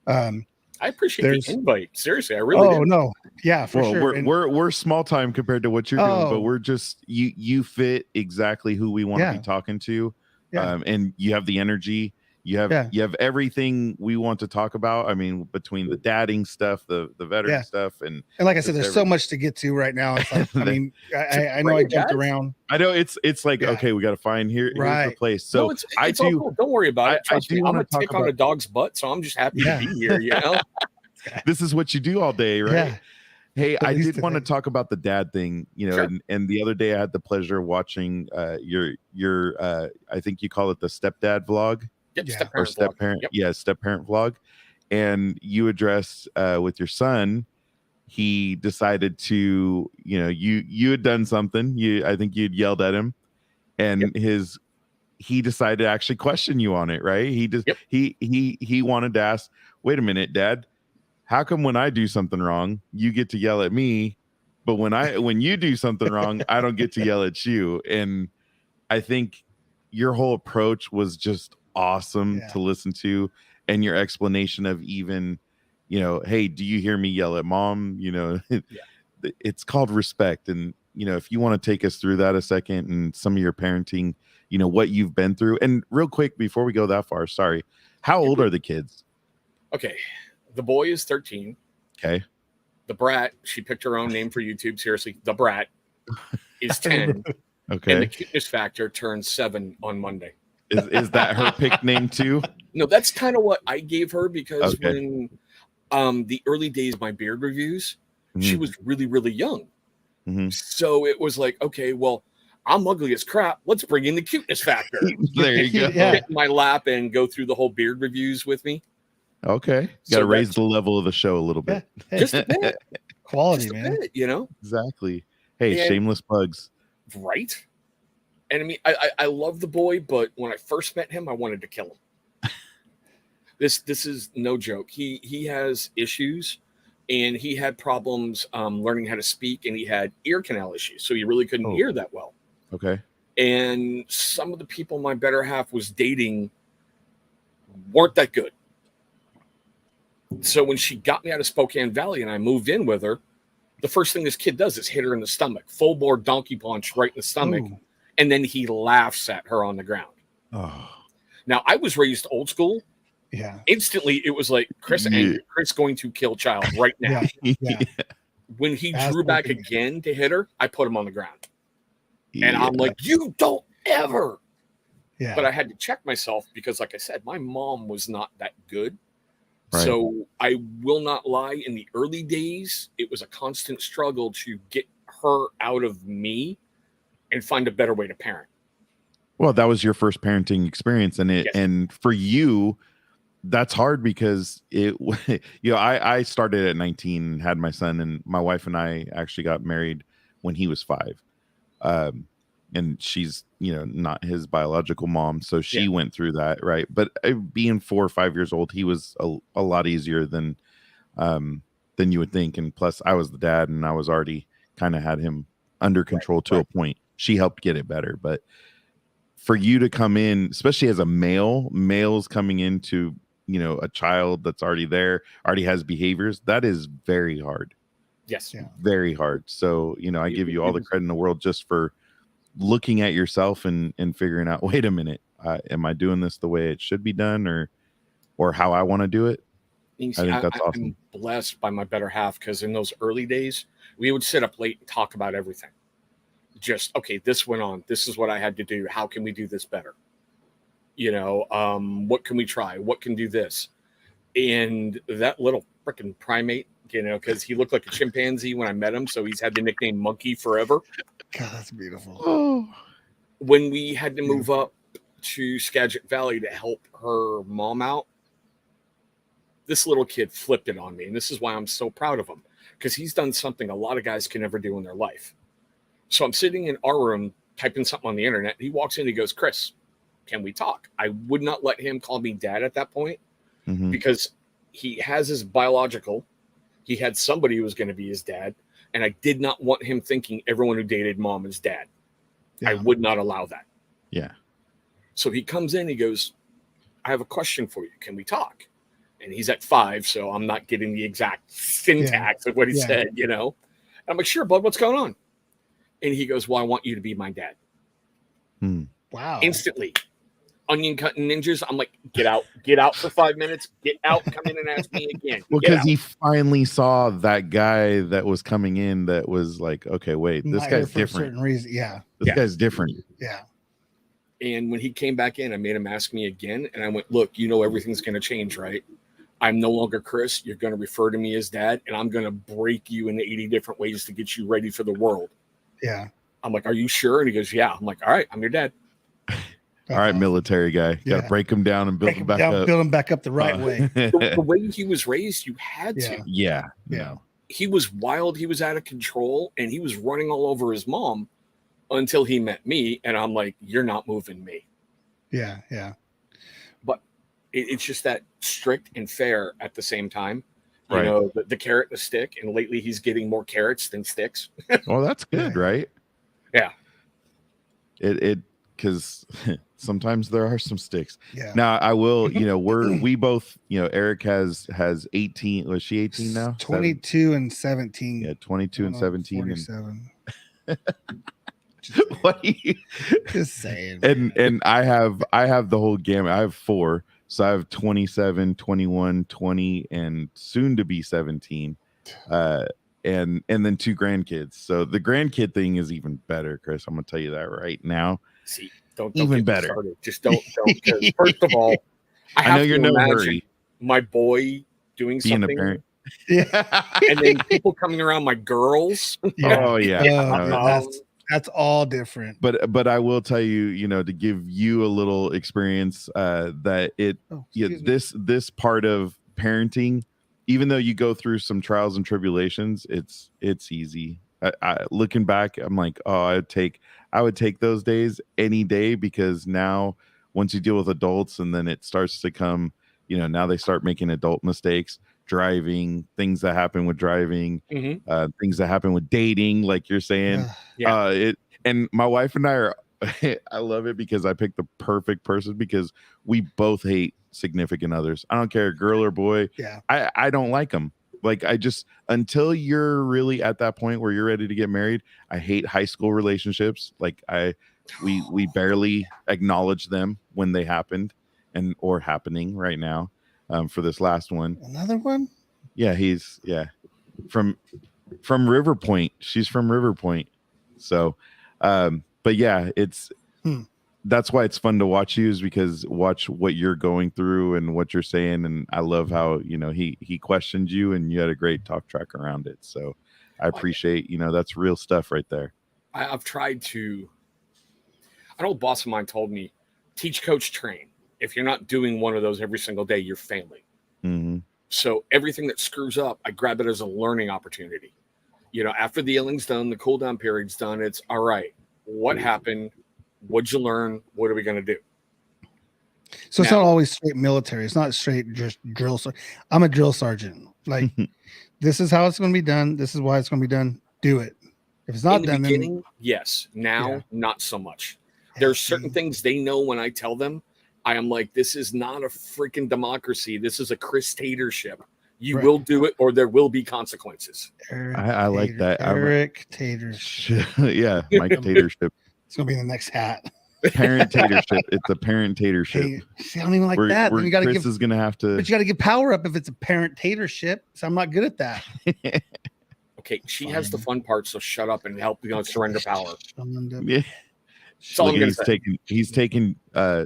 Speaker 5: I appreciate the invite. Seriously, I really do.
Speaker 3: No. Yeah, for sure.
Speaker 4: We're small time compared to what you're doing, but we're just, you fit exactly who we want to be talking to.
Speaker 3: Yeah.
Speaker 4: And you have the energy. You have everything we want to talk about. I mean, between the dadding stuff, the veteran stuff, and
Speaker 3: like I said, there's so much to get to right now. It's like, I mean, I know I jumped around.
Speaker 4: I know it's like, okay, we got to find here's the place. So
Speaker 5: it's all cool. Don't worry about it. Trust me, I'm a tick on a dog's butt, so I'm just happy to be here.
Speaker 4: This is what you do all day, right?
Speaker 3: Yeah.
Speaker 4: Hey, I did want to talk about the dad thing,
Speaker 5: Sure.
Speaker 4: and the other day I had the pleasure of watching your I think you call it the stepdad vlog.
Speaker 5: Yep,
Speaker 4: step parent.
Speaker 5: Yep.
Speaker 4: Step parent vlog. And you addressed with your son, he decided to, you had done something. I think you'd yelled at him, and he decided to actually question you on it, right? He wanted to ask, wait a minute, Dad, how come when I do something wrong, you get to yell at me, But when you do something wrong, I don't get to yell at you. And I think your whole approach was just awesome to listen to, and your explanation of even, hey, do you hear me yell at mom? It's called respect. And if you want to take us through that a second, and some of your parenting, what you've been through. And real quick before we go that far, sorry, how old are the kids?
Speaker 5: Okay, the boy is 13.
Speaker 4: Okay.
Speaker 5: The brat, she picked her own name for YouTube. Seriously, the brat is 10.
Speaker 4: Okay.
Speaker 5: And the cuteness factor turns 7 on Monday.
Speaker 4: Is that her pick name too?
Speaker 5: No, that's kind of what I gave her, because when the early days, my beard reviews, she was really, really young. So it was like, okay, well, I'm ugly as crap. Let's bring in the cuteness factor.
Speaker 4: There you go.
Speaker 5: Get in my lap and go through the whole beard reviews with me.
Speaker 4: Okay. Got to raise the level of the show a little bit.
Speaker 3: Hey,
Speaker 5: just a bit.
Speaker 3: Quality,
Speaker 5: just a
Speaker 3: man.
Speaker 5: bit,
Speaker 4: Exactly. Hey, shameless plugs.
Speaker 5: Right. And I mean, I love the boy, but when I first met him, I wanted to kill him. This is no joke. He has issues, and he had problems learning how to speak, and he had ear canal issues, so he really couldn't hear that well.
Speaker 4: Okay.
Speaker 5: And some of the people my better half was dating weren't that good. So when she got me out of Spokane Valley and I moved in with her, the first thing this kid does is hit her in the stomach, full bore donkey punch right in the stomach.
Speaker 3: Ooh.
Speaker 5: And then he laughs at her on the ground.
Speaker 4: Oh.
Speaker 5: Now, I was raised old school.
Speaker 3: Yeah.
Speaker 5: Instantly, it was like, Chris angry. Chris going to kill child right now.
Speaker 3: Yeah.
Speaker 5: When he drew back again to hit her, I put him on the ground. And I'm like, you don't ever.
Speaker 3: Yeah.
Speaker 5: But I had to check myself because, like I said, my mom was not that good.
Speaker 4: Right.
Speaker 5: So I will not lie. In the early days, it was a constant struggle to get her out of me and find a better way to parent.
Speaker 4: Well, that was your first parenting experience, and and for you, that's hard because I started at 19 and had my son, and my wife and I actually got married when he was 5. And she's, not his biological mom. So she went through that. Right. But being 4 or 5 years old, he was a lot easier than you would think. And plus I was the dad, and I was already kind of had him under control to a point. She helped get it better. But for you to come in, especially as a males coming into, a child that's already there, already has behaviors, that is very hard.
Speaker 5: Yes.
Speaker 3: Yeah.
Speaker 4: Very hard. So, I give you all the credit in the world just for looking at yourself and figuring out, wait a minute, am I doing this the way it should be done, or how I want to do it?
Speaker 5: See,
Speaker 4: I think that's awesome.
Speaker 5: I'm blessed by my better half, because in those early days, we would sit up late and talk about everything. Just, okay, this went on. This is what I had to do. How can we do this better? What can we try? What can do this? And that little freaking primate, because he looked like a chimpanzee when I met him. So he's had the nickname Monkey forever.
Speaker 3: God, that's beautiful.
Speaker 4: Oh.
Speaker 5: When we had to move up to Skagit Valley to help her mom out, this little kid flipped it on me. And this is why I'm so proud of him, because he's done something a lot of guys can never do in their life. So I'm sitting in our room typing something on the internet. He walks in, he goes, Chris, can we talk? I would not let him call me dad at that point, because he has his biological. He had somebody who was going to be his dad. And I did not want him thinking everyone who dated mom is dad. I would not allow that.
Speaker 4: Yeah.
Speaker 5: So he comes in, he goes, I have a question for you. Can we talk? And he's at 5, so I'm not getting the exact syntax of what he said, I'm like, sure, bud, what's going on? And he goes, well, I want you to be my dad.
Speaker 3: Wow.
Speaker 5: Instantly. Onion cutting ninjas. I'm like, get out for 5 minutes, get out, come in and ask me again.
Speaker 4: Well, because he finally saw that guy that was coming in that was like, okay, wait, this guy's different. For a certain
Speaker 3: reason. Yeah.
Speaker 4: This guy's different.
Speaker 3: Yeah.
Speaker 5: And when he came back in, I made him ask me again. And I went, look, everything's going to change, right? I'm no longer Chris. You're going to refer to me as dad, and I'm going to break you into 80 different ways to get you ready for the world.
Speaker 3: Yeah.
Speaker 5: I'm like, are you sure? And he goes, yeah. I'm like, all right, I'm your dad.
Speaker 4: All right, military guy. Got to break him down and build him back up.
Speaker 3: Build him back up the right way.
Speaker 5: The way he was raised, you had to.
Speaker 4: Yeah.
Speaker 5: He was wild. He was out of control, and he was running all over his mom until he met me. And I'm like, you're not moving me.
Speaker 3: Yeah. Yeah.
Speaker 5: But it's just that strict and fair at the same time. You
Speaker 4: Right.
Speaker 5: know, the carrot and the stick. And lately he's getting more carrots than sticks.
Speaker 4: Well, that's good,
Speaker 3: Yeah.
Speaker 4: right?
Speaker 5: Yeah.
Speaker 4: It because sometimes there are some sticks.
Speaker 3: Yeah.
Speaker 4: Now I will, we both, Eric has 18. Was she 18 now?
Speaker 3: 22 and 17.
Speaker 4: Yeah, 22 and 17.
Speaker 3: 47.
Speaker 4: And what do you,
Speaker 3: Just saying.
Speaker 4: and I have the whole gamut. I have 4. So I have 27, 21, 20, and soon to be 17. And then 2 grandkids. So the grandkid thing is even better, Chris. I'm gonna tell you that right now.
Speaker 5: See, don't
Speaker 4: Even
Speaker 5: get me
Speaker 4: better.
Speaker 5: started. Just don't. Because first of all, I
Speaker 4: I know
Speaker 5: have
Speaker 4: you're
Speaker 5: to
Speaker 4: no
Speaker 5: imagine
Speaker 4: hurry
Speaker 5: my boy doing
Speaker 4: being
Speaker 5: something,
Speaker 4: a parent.
Speaker 3: Yeah.
Speaker 5: and then people coming around my girls.
Speaker 4: Oh yeah.
Speaker 3: Oh,
Speaker 4: No,
Speaker 3: dude, that's all different.
Speaker 4: but I will tell you, to give you a little experience, that this part of parenting, even though you go through some trials and tribulations, it's easy. I looking back, I'm like, oh, I would take those days any day, because now once you deal with adults and then it starts to come, now they start making adult mistakes, driving, things that happen with driving, things that happen with dating, like you're saying.
Speaker 5: Yeah.
Speaker 4: And my wife and I are I love it because I picked the perfect person, because we both hate significant others. I don't care, girl or boy.
Speaker 3: Yeah.
Speaker 4: I don't like them. Like, I just, until you're really at that point where you're ready to get married, I hate high school relationships. Like, we barely acknowledge them when they happened or happening right now. For this last one.
Speaker 3: Another one?
Speaker 4: Yeah, he's from River Point. She's from River Point. So but yeah, it's that's why it's fun to watch you, is because watch what you're going through and what you're saying. And I love how, he questioned you and you had a great talk track around it. So I appreciate, that's real stuff right there.
Speaker 5: I've tried to. An old boss of mine told me, teach, coach, train. If you're not doing one of those every single day, you're failing.
Speaker 4: Mm-hmm.
Speaker 5: So everything that screws up, I grab it as a learning opportunity. After the yelling's done, the cool down period's done, it's all right. What happened? What'd you learn? What are we going to do?
Speaker 3: So it's not always straight military. It's not straight just drill. I'm a drill sergeant. Like, this is how it's going to be done. This is why it's going to be done. Do it. If it's not
Speaker 5: In the
Speaker 3: done,
Speaker 5: beginning,
Speaker 3: then
Speaker 5: yes. Now, not so much. There's certain things they know when I tell them. I am like, this is not a freaking democracy. This is a Chris-tatorship. You will do it, or there will be consequences.
Speaker 4: I like that.
Speaker 3: Eric Tatership.
Speaker 4: Yeah, Mike Tatership.
Speaker 3: It's gonna be the next hat.
Speaker 4: Parent Tatership. It's a parent Tatership.
Speaker 3: See, I don't even like that. Then you gotta
Speaker 4: Chris is gonna have to.
Speaker 3: But you gotta give power up if it's a parent Tatership. So I'm not good at that.
Speaker 5: Okay, she has the fun part, so shut up and help surrender power.
Speaker 4: Yeah. He's taking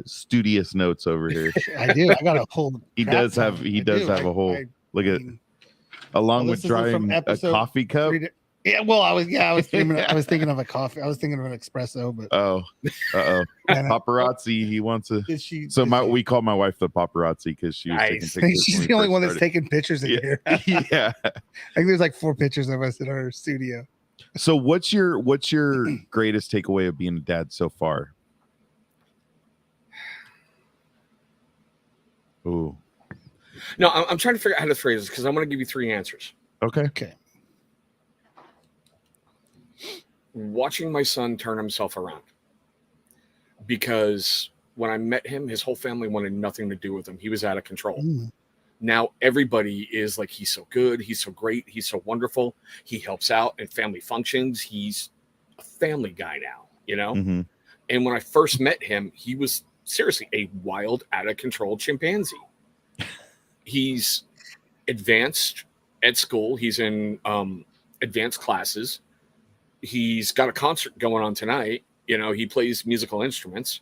Speaker 4: studious notes over here.
Speaker 3: I do. I got a whole.
Speaker 4: He does have a whole. Look at along with drying a coffee cup.
Speaker 3: Yeah, well, I was thinking of a coffee. I was thinking of an espresso, but
Speaker 4: paparazzi. He wants to. We call my wife the paparazzi because she was taking pictures.
Speaker 3: She's the only one that's taking pictures in here.
Speaker 4: Yeah,
Speaker 3: I think there's like 4 pictures of us in our studio.
Speaker 4: So what's your greatest takeaway of being a dad so far? Ooh.
Speaker 5: No, I'm trying to figure out how to phrase this because I'm going to give you 3 answers.
Speaker 3: Okay.
Speaker 5: Watching my son turn himself around. Because when I met him, his whole family wanted nothing to do with him. He was out of control. Now everybody is like, he's so good, he's so great, he's so wonderful. He helps out in family functions. He's a family guy now,
Speaker 4: Mm-hmm.
Speaker 5: And when I first met him, he was seriously a wild, out of control chimpanzee. He's advanced at school. He's in advanced classes. He's got a concert going on tonight. He plays musical instruments.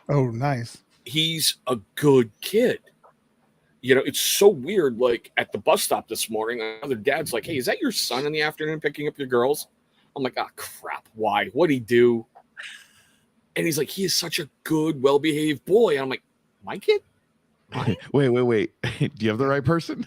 Speaker 3: Oh, nice.
Speaker 5: He's a good kid. It's so weird. Like at the bus stop this morning, another dad's like, "Hey, is that your son in the afternoon picking up your girls?" I'm like, "Oh, crap. Why? What'd he do?" And he's like, "He is such a good, well-behaved boy." And I'm like, "My kid?"
Speaker 4: Wait. Do you have the right person?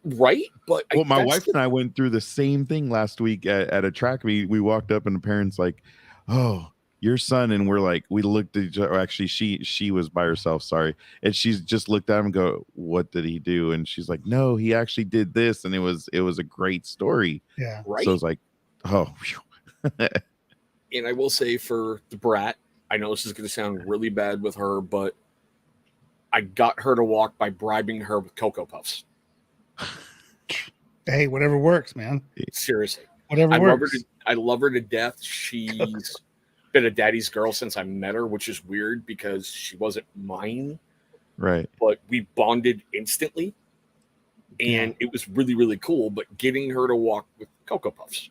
Speaker 5: Right? But
Speaker 4: my wife and I went through the same thing last week at a track meet. We walked up and the parents like, "Oh, your son, and we're like, we looked at each other. Actually, she was by herself, sorry, and she's just looked at him and go, what did he do? And she's like, no, he actually did this, and it was a great story.
Speaker 3: Yeah.
Speaker 5: Right.
Speaker 4: So it's like, oh,
Speaker 5: And I will say for the brat, I know this is going to sound really bad with her, but I got her to walk by bribing her with Cocoa Puffs.
Speaker 3: Hey, whatever works, man.
Speaker 5: Seriously.
Speaker 3: Whatever works.
Speaker 5: I love her to death. She's been a daddy's girl since I met her, which is weird because she wasn't mine.
Speaker 4: right.
Speaker 5: But we bonded instantly. And it was really, really cool. But getting her to walk with Cocoa Puffs.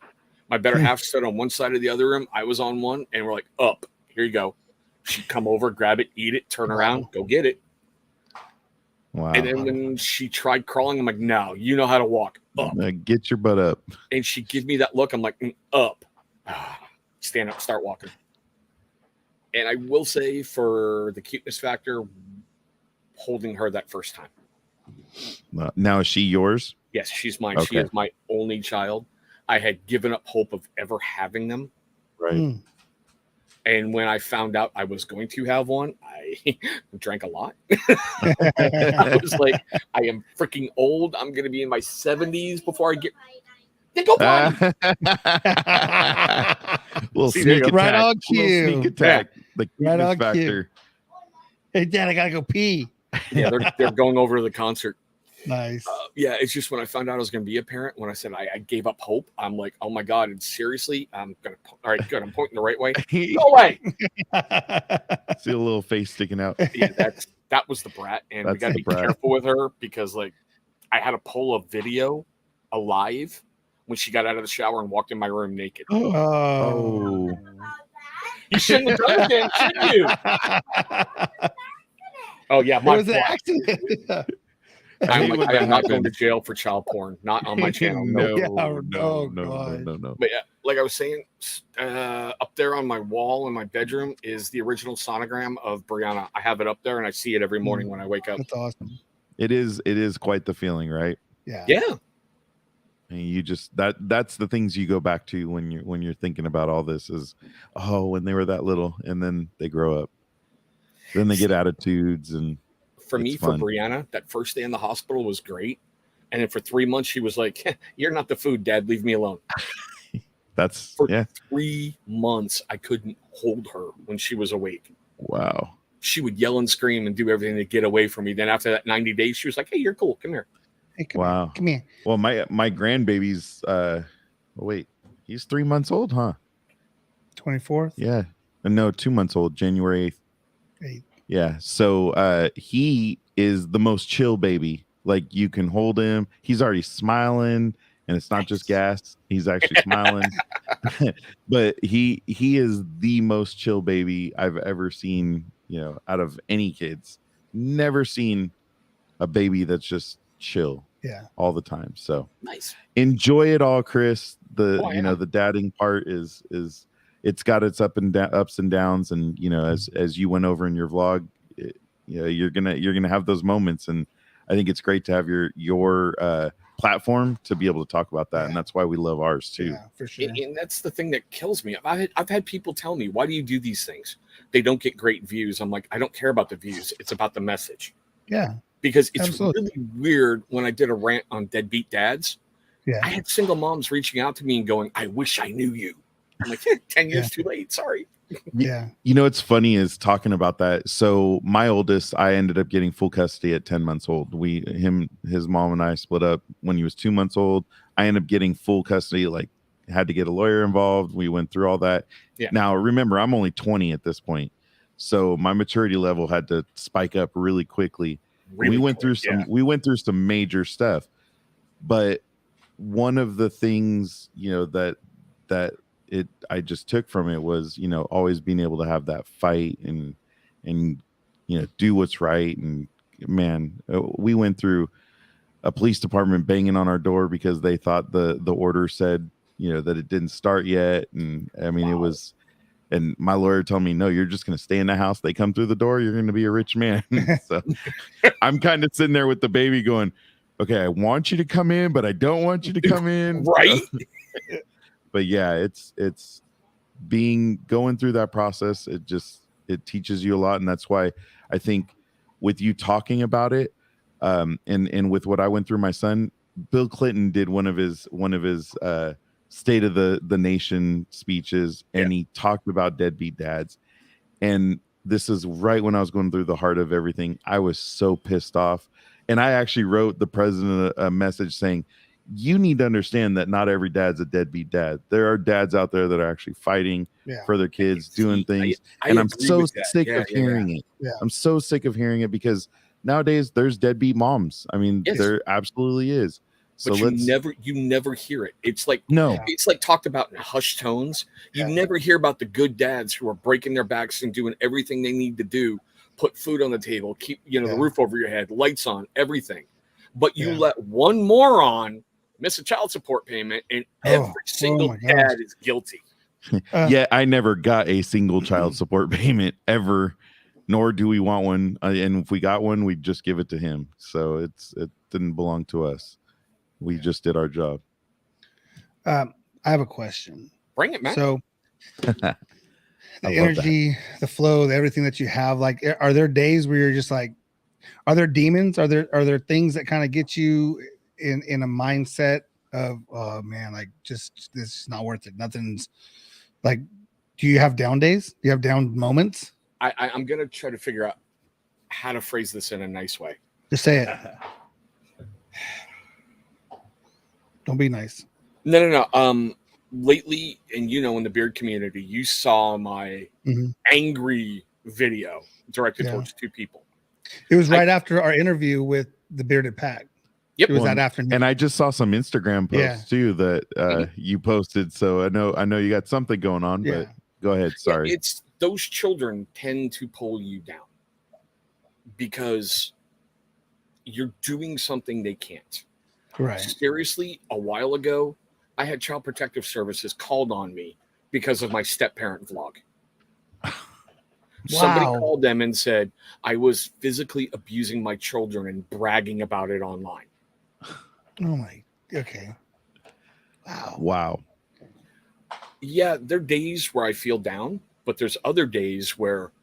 Speaker 5: My better half stood on one side of the other room. I was on one. And we're like, up. Here you go. She'd come over, grab it, eat it, turn around, go get it.
Speaker 4: Wow.
Speaker 5: And then when she tried crawling, I'm like, no, you know how to walk. Up.
Speaker 4: Get your butt up.
Speaker 5: And she gives me that look. I'm like, up. Stand up, start walking. And I will say for the cuteness factor, holding her that first time.
Speaker 4: Now, is she yours?
Speaker 5: Yes, she's mine.
Speaker 4: Okay.
Speaker 5: She is my only child. I had given up hope of ever having them.
Speaker 4: Right.
Speaker 5: And when I found out I was going to have one, I drank a lot. I was like, I am freaking old. I'm going to be in my 70s before I get. Then go potty.
Speaker 4: Little
Speaker 5: See,
Speaker 4: sneak attack.
Speaker 3: right on
Speaker 4: Little
Speaker 3: cue.
Speaker 4: sneak attack. The
Speaker 3: Right on
Speaker 4: cuteness
Speaker 3: cue.
Speaker 4: factor.
Speaker 3: Hey, Dad, I gotta go pee.
Speaker 5: Yeah, they're going over to the concert.
Speaker 3: Nice.
Speaker 5: Yeah, it's just when I found out I was going to be a parent, when I said I gave up hope, I'm like, oh my God, and seriously, I'm going to, all right, good, I'm pointing the right way. No way.
Speaker 4: See a little face sticking out.
Speaker 5: Yeah, that was the brat, and we got to be careful with her because, like, I had to pull a video alive when she got out of the shower and walked in my room naked.
Speaker 3: Oh.
Speaker 5: You shouldn't have done it then, shouldn't you? Oh, yeah,
Speaker 3: It
Speaker 5: my
Speaker 3: was an
Speaker 5: fault.
Speaker 3: accident.
Speaker 5: I
Speaker 4: hate when
Speaker 5: am
Speaker 4: that
Speaker 5: not going to
Speaker 4: happens.
Speaker 5: jail for child porn, not on my channel.
Speaker 4: No,
Speaker 3: Yeah,
Speaker 4: no,
Speaker 3: oh,
Speaker 4: no,
Speaker 3: God.
Speaker 4: no.
Speaker 5: But yeah, like I was saying, up there on my wall in my bedroom is the original sonogram of Brianna. I have it up there, and I see it every morning when I wake up.
Speaker 3: That's awesome.
Speaker 4: It is quite the feeling, right?
Speaker 3: Yeah.
Speaker 5: Yeah,
Speaker 4: And you just that's the things you go back to when you're thinking about all this is, oh, when they were that little, and then they grow up, then they get attitudes, and
Speaker 5: for me,
Speaker 4: it's fun.
Speaker 5: for Brianna, that first day in the hospital was great. And then for 3 months, she was like, "You're not the food, Dad. Leave me alone."
Speaker 4: That's
Speaker 5: For
Speaker 4: yeah.
Speaker 5: 3 months, I couldn't hold her when she was awake.
Speaker 4: Wow.
Speaker 5: She would yell and scream and do everything to get away from me. Then after that 90 days, she was like, "Hey, you're cool. Come here."
Speaker 3: Hey, come
Speaker 4: Wow.
Speaker 3: Here. Come here.
Speaker 4: Well, my grandbaby's wait, he's 3 months old, huh?
Speaker 3: 24th.
Speaker 4: Yeah. No, 2 months old, January 8th.
Speaker 3: 8th.
Speaker 4: Yeah. So he is the most chill baby. Like, you can hold him. He's already smiling, and it's not just gas. He's actually smiling. But he is the most chill baby I've ever seen, out of any kids. Never seen a baby that's just chill all the time. So
Speaker 5: Nice.
Speaker 4: enjoy it all, Chris. The
Speaker 5: yeah.
Speaker 4: the dadding part is it's got its ups and downs, and as you went over in your vlog, you're gonna have those moments, and I think it's great to have your platform to be able to talk about that, and that's why we love ours too.
Speaker 3: Yeah, for sure.
Speaker 5: And that's the thing that kills me. I've had people tell me, "Why do you do these things? They don't get great views." I'm like, I don't care about the views. It's about the message.
Speaker 3: Yeah.
Speaker 5: Because it's
Speaker 3: Absolutely.
Speaker 5: really weird when I did a rant on deadbeat dads.
Speaker 3: Yeah.
Speaker 5: I had single moms reaching out to me and going, "I wish I knew you." I'm like, 10 years too late. Sorry.
Speaker 3: Yeah.
Speaker 4: What's funny is talking about that. So my oldest, I ended up getting full custody at 10 months old. His mom and I split up when he was 2 months old. I ended up getting full custody, like had to get a lawyer involved. We went through all that.
Speaker 5: Yeah.
Speaker 4: Now, remember, I'm only 20 at this point. So my maturity level had to spike up really quickly. We went through some major stuff. But one of the things, that I just took from it was, always being able to have that fight and do what's right. And man, we went through a police department banging on our door because they thought the order said, that it didn't start yet. And I mean, It was, and my lawyer told me, no, you're just going to stay in the house. They come through the door, you're going to be a rich man. So I'm kind of sitting there with the baby going, okay, I want you to come in, but I don't want you to come in.
Speaker 5: Right.
Speaker 4: But yeah, going through that process, it teaches you a lot. And that's why I think with you talking about it, and with what I went through, my son, Bill Clinton did one of his state of the nation speeches, and he talked about deadbeat dads. And this is right when I was going through the heart of everything. I was so pissed off. And I actually wrote the president a message saying, you need to understand that not every dad's a deadbeat dad. There are dads out there that are actually fighting for their kids, doing things. And I'm so sick of hearing it.
Speaker 3: Yeah.
Speaker 4: I'm so sick of hearing it, because nowadays there's deadbeat moms. I mean, there absolutely is. So
Speaker 5: but you never hear it. It's like it's like talked about in hushed tones. You never hear about the good dads who are breaking their backs and doing everything they need to do, put food on the table, keep the roof over your head, lights on, everything. But you let one moron miss a child support payment, and every single dad is guilty.
Speaker 4: Yeah, I never got a single child support payment ever, nor do we want one. And if we got one, we'd just give it to him. So it didn't belong to us. We just did our job.
Speaker 3: I have a question.
Speaker 5: Bring it, man.
Speaker 3: So the energy, the flow, everything that you have, like, are there days where you're just like, are there demons? Are there things that kind of get you in a mindset of, oh man, like, just this is not worth it? Nothing's like, do you have down days? Do you have down moments?
Speaker 5: I'm gonna try to figure out how to phrase this in a nice way.
Speaker 3: Just say it. Don't be nice.
Speaker 5: No. Lately, and in the beard community, you saw my angry video directed towards two people.
Speaker 3: It was right after our interview with the Bearded Pack.
Speaker 5: Yep.
Speaker 3: It was that afternoon.
Speaker 4: And I just saw some Instagram posts too that you posted. So I know you got something going on, but go ahead. Sorry.
Speaker 5: It's those children tend to pull you down because you're doing something they can't.
Speaker 3: Right.
Speaker 5: Seriously, a while ago, I had Child Protective Services called on me because of my step-parent vlog. Somebody called them and said I was physically abusing my children and bragging about it online.
Speaker 3: Okay.
Speaker 4: Wow.
Speaker 5: Yeah, there are days where I feel down, but there's other days where,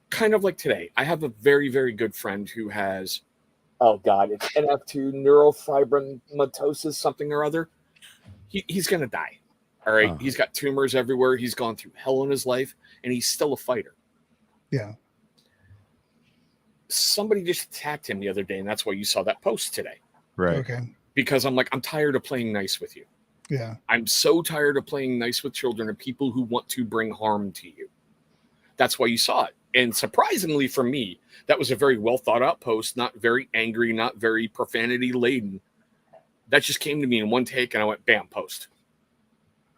Speaker 5: kind of like today, I have a very, very good friend who has, oh God, it's NF2 neurofibromatosis, something or other. He's going to die. All right. He's got tumors everywhere. He's gone through hell in his life, and he's still a fighter.
Speaker 3: Yeah.
Speaker 5: Somebody just attacked him the other day, and that's why you saw that post today.
Speaker 4: Right.
Speaker 3: Okay.
Speaker 5: Because I'm like, I'm tired of playing nice with you.
Speaker 3: Yeah.
Speaker 5: I'm so tired of playing nice with children and people who want to bring harm to you. That's why you saw it. And surprisingly for me, that was a very well thought out post, not very angry, not very profanity laden. That just came to me in one take, and I went, bam, post.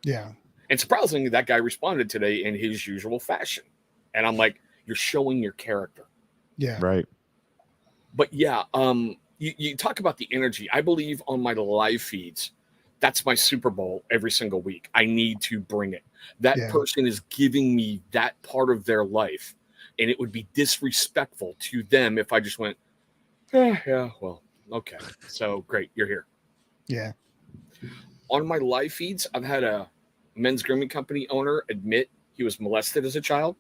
Speaker 3: Yeah. And
Speaker 5: surprisingly, that guy responded today in his usual fashion. And I'm like, you're showing your character.
Speaker 3: Yeah.
Speaker 4: Right.
Speaker 5: But yeah, you talk about the energy. I believe on my live feeds, that's my Super Bowl every single week. I need to bring it. That person is giving me that part of their life. And it would be disrespectful to them if I just went, well, okay. So great, you're here.
Speaker 3: Yeah.
Speaker 5: On my live feeds, I've had a men's grooming company owner admit he was molested as a child.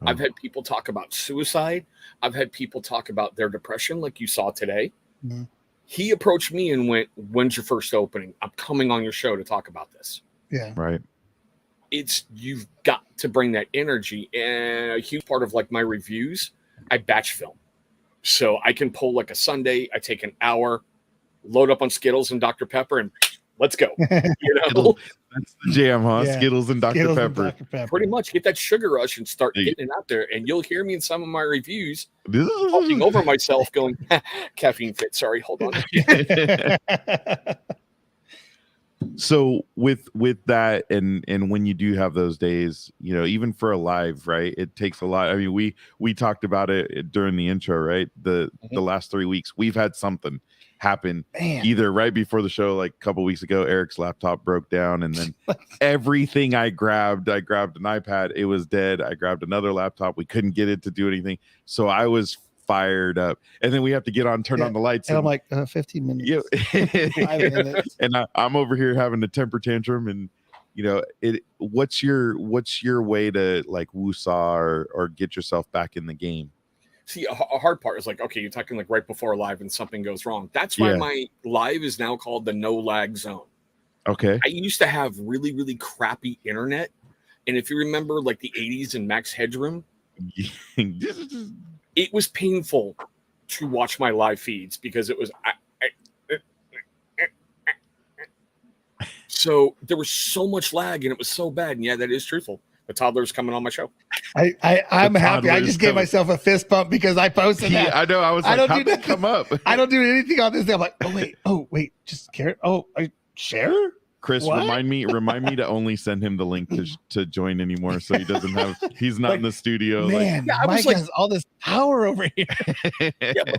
Speaker 5: I've had people talk about suicide. I've had people talk about their depression, like you saw today.
Speaker 3: Mm-hmm.
Speaker 5: He approached me and went, when's your first opening? I'm coming on your show to talk about this.
Speaker 3: Yeah.
Speaker 4: Right.
Speaker 5: You've got to bring that energy. And a huge part of like my reviews, I batch film. So I can pull like a Sunday, I take an hour, load up on Skittles and Dr. Pepper, and let's go.
Speaker 4: That's the jam, huh? Yeah. Skittles and Dr. Pepper.
Speaker 5: Pretty much get that sugar rush and start getting it out there. And you'll hear me in some of my reviews talking over myself going, caffeine fit. Sorry, hold on.
Speaker 4: So with that, and when you do have those days, even for a live, right, it takes a lot. I mean, we talked about it during the intro, right? The last 3 weeks, we've had something happen. Either right before the show, like a couple weeks ago, Eric's laptop broke down, and then everything I grabbed an iPad, it was dead. I grabbed another laptop, we couldn't get it to do anything, so I was fired up. And then we have to get on, turn on the lights,
Speaker 3: and I'm like 15 minutes.
Speaker 4: Yeah. 5 minutes. And I'm over here having a temper tantrum, and you know, what's your way to like woosah or get yourself back in the game?
Speaker 5: See, a hard part is like, okay, you're talking like right before live and something goes wrong. That's why my live is now called the no lag zone.
Speaker 4: Okay.
Speaker 5: I used to have really, really crappy internet. And if you remember like the 80s and Max Headroom, it was painful to watch my live feeds because it was so there was so much lag and it was so bad. And yeah, that is truthful. The toddler's coming on my show.
Speaker 3: I'm happy. I just gave myself a fist bump because I posted that.
Speaker 4: I know. I was like, how did that come up?
Speaker 3: I don't do anything on this day. I'm like, oh wait, just Carrot. Share.
Speaker 4: Chris,
Speaker 3: What?
Speaker 4: remind me to only send him the link to join anymore, so he doesn't have. He's not in the studio.
Speaker 3: Man,
Speaker 5: like,
Speaker 3: Mike has all this power over here.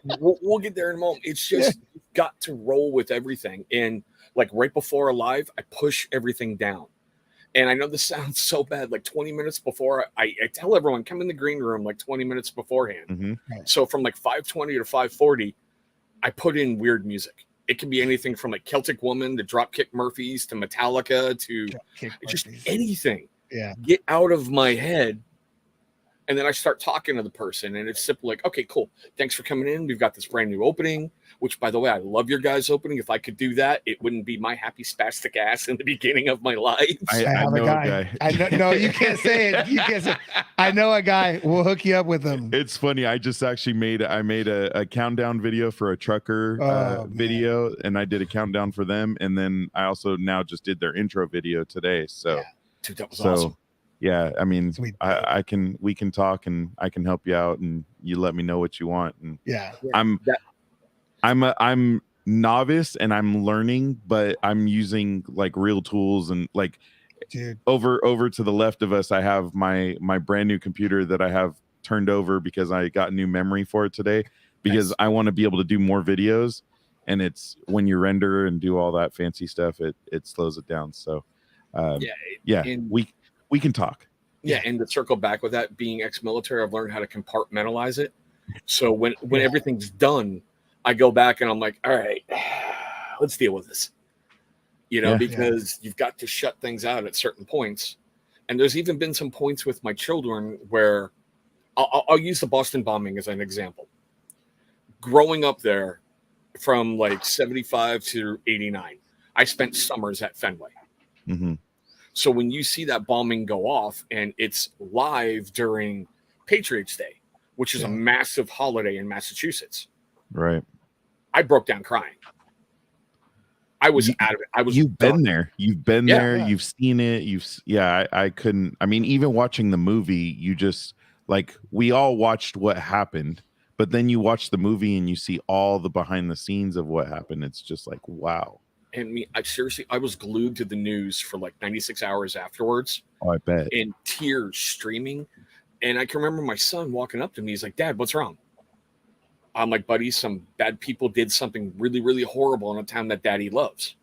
Speaker 5: But we'll get there in a moment. It's just you've got to roll with everything, and like right before a live, I push everything down. And I know this sounds so bad. Like 20 minutes before, I tell everyone come in the green room like 20 minutes beforehand.
Speaker 4: Mm-hmm.
Speaker 5: So from like 5:20 to 5:40, I put in weird music. It can be anything from like Celtic Woman to Dropkick Murphys to Metallica to just anything.
Speaker 3: Yeah.
Speaker 5: Get out of my head. And then I start talking to the person, and it's simple like, okay, cool. Thanks for coming in. We've got this brand new opening, which, by the way, I love your guys' opening. If I could do that, it wouldn't be my happy spastic ass in the beginning of my life.
Speaker 3: I have a guy. I know, no, you can't say it. You can't say. I know a guy. We'll hook you up with him.
Speaker 4: It's funny. I just actually made a countdown video for a trucker video, and I did a countdown for them, and then I also now just did their intro video today. So,
Speaker 5: Dude, that was awesome.
Speaker 4: Yeah, I mean, we can talk, and I can help you out, and you let me know what you want. And I'm novice and I'm learning, but I'm using like real tools and like, dude, over to the left of us, I have my brand new computer that I have turned over because I got new memory for it today because I want to be able to do more videos. And it's when you render and do all that fancy stuff, it slows it down. So we can talk.
Speaker 5: Yeah, and to circle back with that, being ex-military, I've learned how to compartmentalize it. So when everything's done, I go back and I'm like, all right, let's deal with this. You know, because you've got to shut things out at certain points. And there's even been some points with my children where I'll use the Boston bombing as an example. Growing up there from like 75 to 89, I spent summers at Fenway.
Speaker 4: Mm-hmm.
Speaker 5: So when you see that bombing go off and it's live during Patriots Day, which is a massive holiday in Massachusetts,
Speaker 4: right?
Speaker 5: I broke down crying. I was out of it.
Speaker 4: You've been there. You've been there. You've seen it. I couldn't. I mean, even watching the movie, you just like we all watched what happened, but then you watch the movie and you see all the behind the scenes of what happened. It's just like, wow.
Speaker 5: And I was glued to the news for like 96 hours afterwards.
Speaker 4: Oh, I bet.
Speaker 5: And tears streaming. And I can remember my son walking up to me. He's like, Dad, what's wrong? I'm like, buddy, some bad people did something really, really horrible in a town that Daddy loves.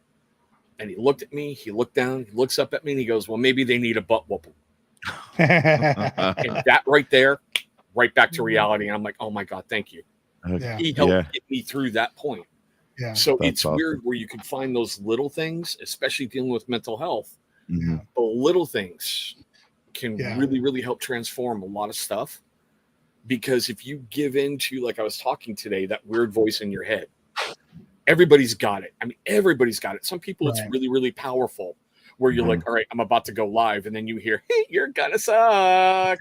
Speaker 5: And he looked at me. He looked down. He looks up at me and he goes, well, maybe they need a butt whooping. And that right there, right back to reality. And I'm like, oh my God, thank you. He helped get me through that point. Yeah. So it's awesome. Weird where you can find those little things, especially dealing with mental health.
Speaker 4: Mm-hmm.
Speaker 5: The little things can really, really help transform a lot of stuff. Because if you give in to, like I was talking today, that weird voice in your head, everybody's got it. I mean, everybody's got it. Some people, it's really, really powerful where you're like, all right, I'm about to go live. And then you hear, hey, you're gonna suck.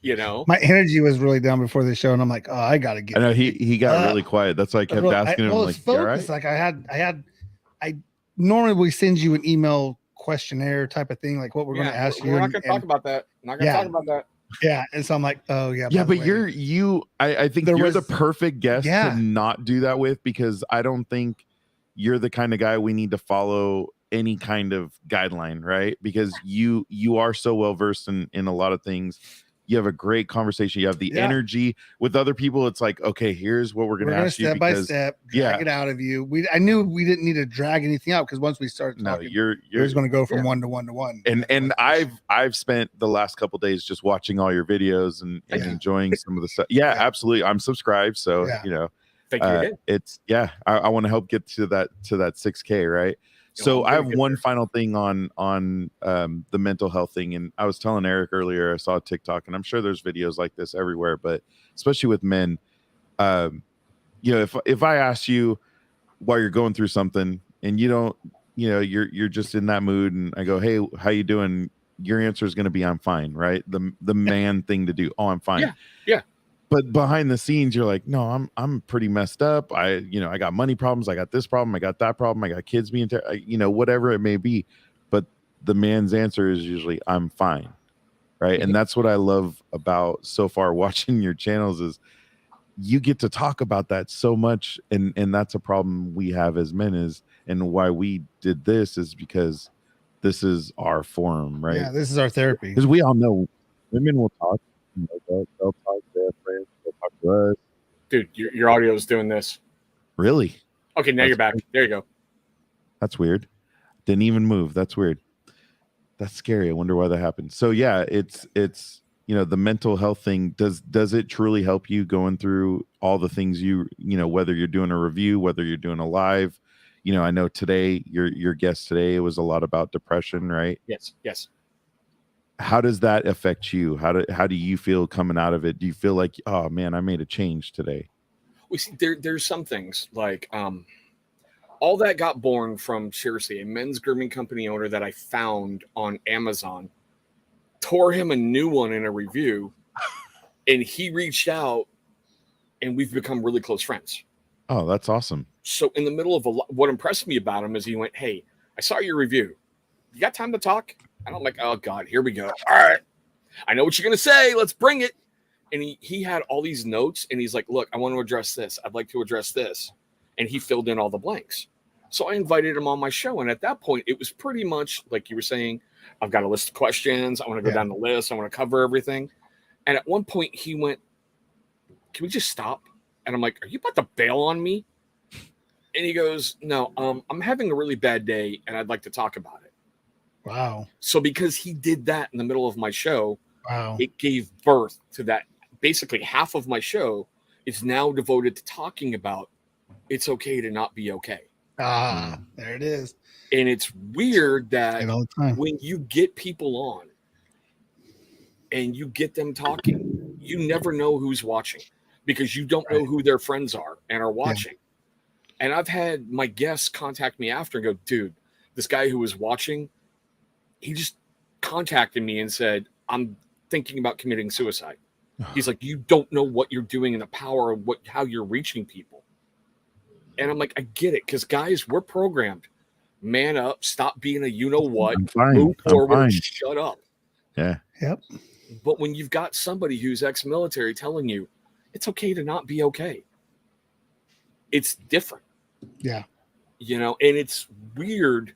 Speaker 5: You know,
Speaker 3: my energy was really down before the show, and I'm like, oh, I gotta get.
Speaker 4: I know he got really quiet. That's why I kept asking him. Like,
Speaker 3: focused. Like I normally we send you an email questionnaire type of thing, like what we're going to ask you.
Speaker 5: We're not going to talk about that. Not going to talk about that.
Speaker 3: Yeah, and so I'm like, oh yeah,
Speaker 4: yeah, but I think you're the perfect guest to not do that with, because I don't think you're the kind of guy we need to follow any kind of guideline, right? Because you are so well versed in a lot of things. You have a great conversation. You have the energy. With other people, it's like, okay, here's what we're going to ask you.
Speaker 3: Step by step, drag it out of you. I knew we didn't need to drag anything out, because once we started talking, you're going to go from one to one to one.
Speaker 4: And I've spent the last couple of days just watching all your videos and enjoying some of the stuff. Yeah, absolutely. I'm subscribed, so you know,
Speaker 5: thank you.
Speaker 4: It's I want to help get to that 6K, right? So
Speaker 5: I'm
Speaker 4: I
Speaker 5: gonna
Speaker 4: have
Speaker 5: get
Speaker 4: one
Speaker 5: there.
Speaker 4: final thing on the mental health thing, and I was telling Eric earlier. I saw TikTok, and I'm sure there's videos like this everywhere, but especially with men, um, if I ask you while you're going through something and you don't, you're just in that mood, and I go, "Hey, how you doing?" Your answer is going to be, "I'm fine," right? The man thing to do. "Oh, I'm fine."
Speaker 5: Yeah, yeah.
Speaker 4: But behind the scenes, you're like, "No, I'm pretty messed up. I got money problems. I got this problem. I got that problem. I got kids being, whatever it may be." But the man's answer is usually, "I'm fine," right? And that's what I love about so far watching your channels is you get to talk about that so much, and that's a problem we have as men and why we did this is because this is our forum, right?
Speaker 3: Yeah, this is our therapy.
Speaker 4: Because we all know women will talk, they'll talk to their friends, they'll talk to us.
Speaker 5: Dude, your audio is doing this.
Speaker 4: Really?
Speaker 5: Okay, now
Speaker 4: That's
Speaker 5: you're back.
Speaker 4: crazy.
Speaker 5: There you go.
Speaker 4: That's weird. Didn't even move. That's weird. That's scary. I wonder why that happened. So yeah, it's the mental health thing. Does it truly help you going through all the things whether you're doing a review, whether you're doing a live? I know today your guest today, it was a lot about depression, right?
Speaker 5: Yes.
Speaker 4: How does that affect you? How do you feel coming out of it? Do you feel like, oh man, I made a change today?
Speaker 5: We see there's some things like all that got born from seriously a men's grooming company owner that I found on Amazon, tore him a new one in a review, and he reached out, and we've become really close friends.
Speaker 4: Oh, that's awesome.
Speaker 5: So in the middle of what impressed me about him is he went, "Hey, I saw your review. You got time to talk?" And I'm like, "Oh God, here we go. All right, I know what you're gonna say. Let's bring it." And he had all these notes, and he's like, "Look, I want to address this. I'd like to address this," and he filled in all the blanks. So I invited him on my show, and at that point, it was pretty much like you were saying. I've got a list of questions. I want to go down the list. I want to cover everything. And at one point, he went, "Can we just stop?" And I'm like, "Are you about to bail on me?" And he goes, "No, I'm having a really bad day, and I'd like to talk about it."
Speaker 3: Wow.
Speaker 5: So because he did that in the middle of my show,
Speaker 3: Wow.
Speaker 5: it gave birth to that. Basically, half of my show is now devoted to talking about it's okay to not be okay.
Speaker 3: There it is.
Speaker 5: And it's weird that
Speaker 3: all the time.
Speaker 5: when you get people on and you get them talking, you never know who's watching because you don't know who their friends are and are watching. And I've had my guests contact me after and go, "Dude, this guy who was watching, he just contacted me and said, I'm thinking about committing suicide." He's like, "You don't know what you're doing and the power of how you're reaching people." And I'm like, I get it, because guys, we're programmed. Man up, stop being a you-know-what,
Speaker 4: I'm fine.
Speaker 5: move
Speaker 4: I'm
Speaker 5: forward,
Speaker 4: fine.
Speaker 5: shut up.
Speaker 4: Yeah.
Speaker 3: Yep.
Speaker 5: But when you've got somebody who's ex-military telling you it's okay to not be okay, it's different.
Speaker 3: Yeah.
Speaker 5: And it's weird.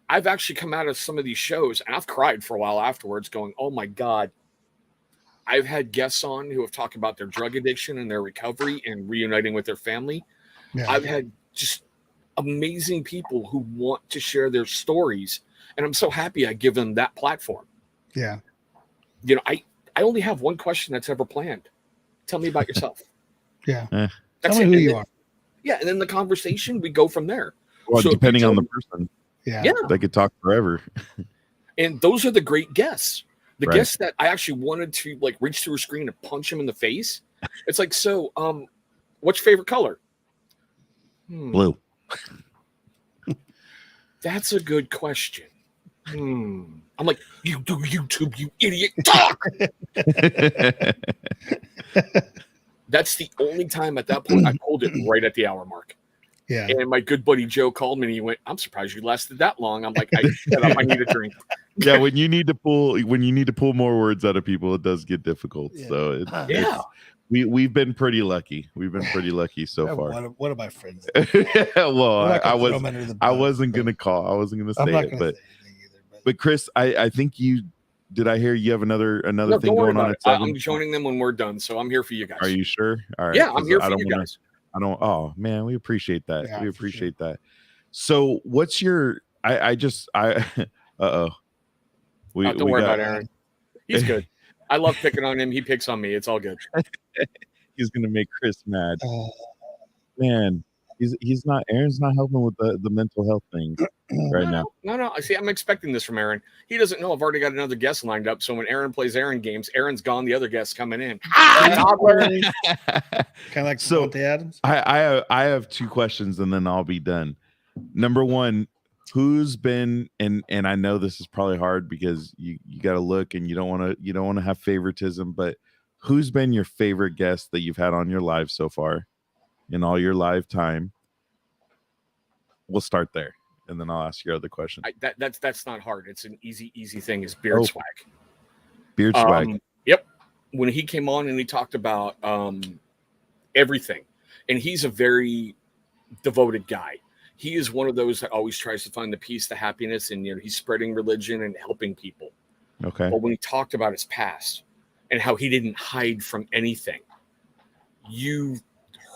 Speaker 5: I've actually come out of some of these shows and I've cried for a while afterwards going, oh my God. I've had guests on who have talked about their drug addiction and their recovery and reuniting with their family.
Speaker 3: Yeah.
Speaker 5: I've had just amazing people who want to share their stories. And I'm so happy I give them that platform.
Speaker 3: Yeah.
Speaker 5: I only have one question that's ever planned. Tell me about yourself.
Speaker 3: Yeah.
Speaker 4: Eh.
Speaker 5: That's
Speaker 3: Tell me
Speaker 5: it.
Speaker 3: who
Speaker 5: And
Speaker 3: you
Speaker 5: then-
Speaker 3: are.
Speaker 5: Yeah. And then the conversation, we go from there.
Speaker 4: Well,
Speaker 5: So if you
Speaker 4: depending
Speaker 5: tell
Speaker 4: on the
Speaker 5: me-
Speaker 4: person,
Speaker 3: Yeah.
Speaker 4: they could talk forever.
Speaker 5: And those are the great guests. The
Speaker 4: Right.
Speaker 5: guests that I actually wanted to reach through a screen and punch him in the face. It's like, so, what's your favorite color?
Speaker 4: Blue.
Speaker 5: That's a good question. I'm like, you do YouTube, you idiot. Talk. That's the only time at that point I pulled it right at the hour mark.
Speaker 3: Yeah.
Speaker 5: And my good buddy Joe called me and he went, "I'm surprised you lasted that long." I'm like, shut up, I need a drink.
Speaker 4: Yeah, when you need to pull more words out of people, it does get difficult.
Speaker 3: Yeah.
Speaker 4: So
Speaker 5: Yeah.
Speaker 4: we've been pretty lucky. We've been pretty lucky so far.
Speaker 3: One of my friends.
Speaker 4: Well,
Speaker 3: I'm not
Speaker 4: I
Speaker 3: gonna throw
Speaker 4: was
Speaker 3: him under the
Speaker 4: I
Speaker 3: bus,
Speaker 4: wasn't
Speaker 3: but
Speaker 4: gonna call. I wasn't gonna
Speaker 3: I'm
Speaker 4: say
Speaker 3: not
Speaker 4: it,
Speaker 3: gonna
Speaker 4: but
Speaker 3: say anything either.
Speaker 4: but Chris, I think you did. I hear you have another
Speaker 5: No,
Speaker 4: thing
Speaker 5: don't worry
Speaker 4: going on
Speaker 5: about
Speaker 4: at
Speaker 5: it.
Speaker 4: 7.
Speaker 5: I'm joining them when we're done, so I'm here for you guys.
Speaker 4: Are you sure? All right.
Speaker 5: Yeah, I'm
Speaker 4: 'cause
Speaker 5: here
Speaker 4: I
Speaker 5: for
Speaker 4: don't
Speaker 5: you
Speaker 4: wanna-
Speaker 5: guys.
Speaker 4: I don't. Oh man, we appreciate that.
Speaker 3: Yeah,
Speaker 4: we
Speaker 3: for sure.
Speaker 4: appreciate that. So, what's your? Uh-oh.
Speaker 5: Don't worry about Aaron. He's good. I love picking on him. He picks on me. It's all good.
Speaker 4: He's gonna make Chris mad, man. He's not. Aaron's not helping with the mental health thing right now.
Speaker 5: No. I see. I'm expecting this from Aaron. He doesn't know I've already got another guest lined up. So when Aaron plays Aaron games, Aaron's gone. The other guest's coming in.
Speaker 3: Kind of like
Speaker 4: So,
Speaker 3: Devontae Adams.
Speaker 4: I have two questions and then I'll be done. Number one, who's been and I know this is probably hard because you got to look and you don't want to have favoritism, but who's been your favorite guest that you've had on your live so far in all your live time? We'll start there and then I'll ask your other question.
Speaker 5: That's not hard. It's an easy thing. Is Beard Swag.
Speaker 4: Beard Swag.
Speaker 5: Yep. When he came on and he talked about everything, and he's a very devoted guy. He is one of those that always tries to find the peace, the happiness, and he's spreading religion and helping people.
Speaker 4: Okay.
Speaker 5: But when he talked about his past and how he didn't hide from anything, you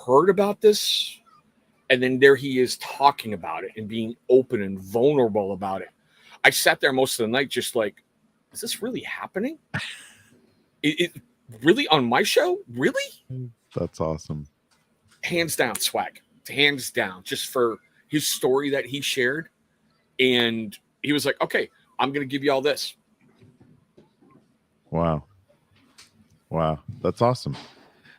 Speaker 5: heard about this, and then there he is talking about it and being open and vulnerable about it. I sat there most of the night just like, is this really happening? It really on my show? Really?
Speaker 4: That's awesome.
Speaker 5: Hands down, Swag. Hands down. Just for his story that he shared. And he was like, okay, I'm going to give you all this.
Speaker 4: Wow. That's awesome.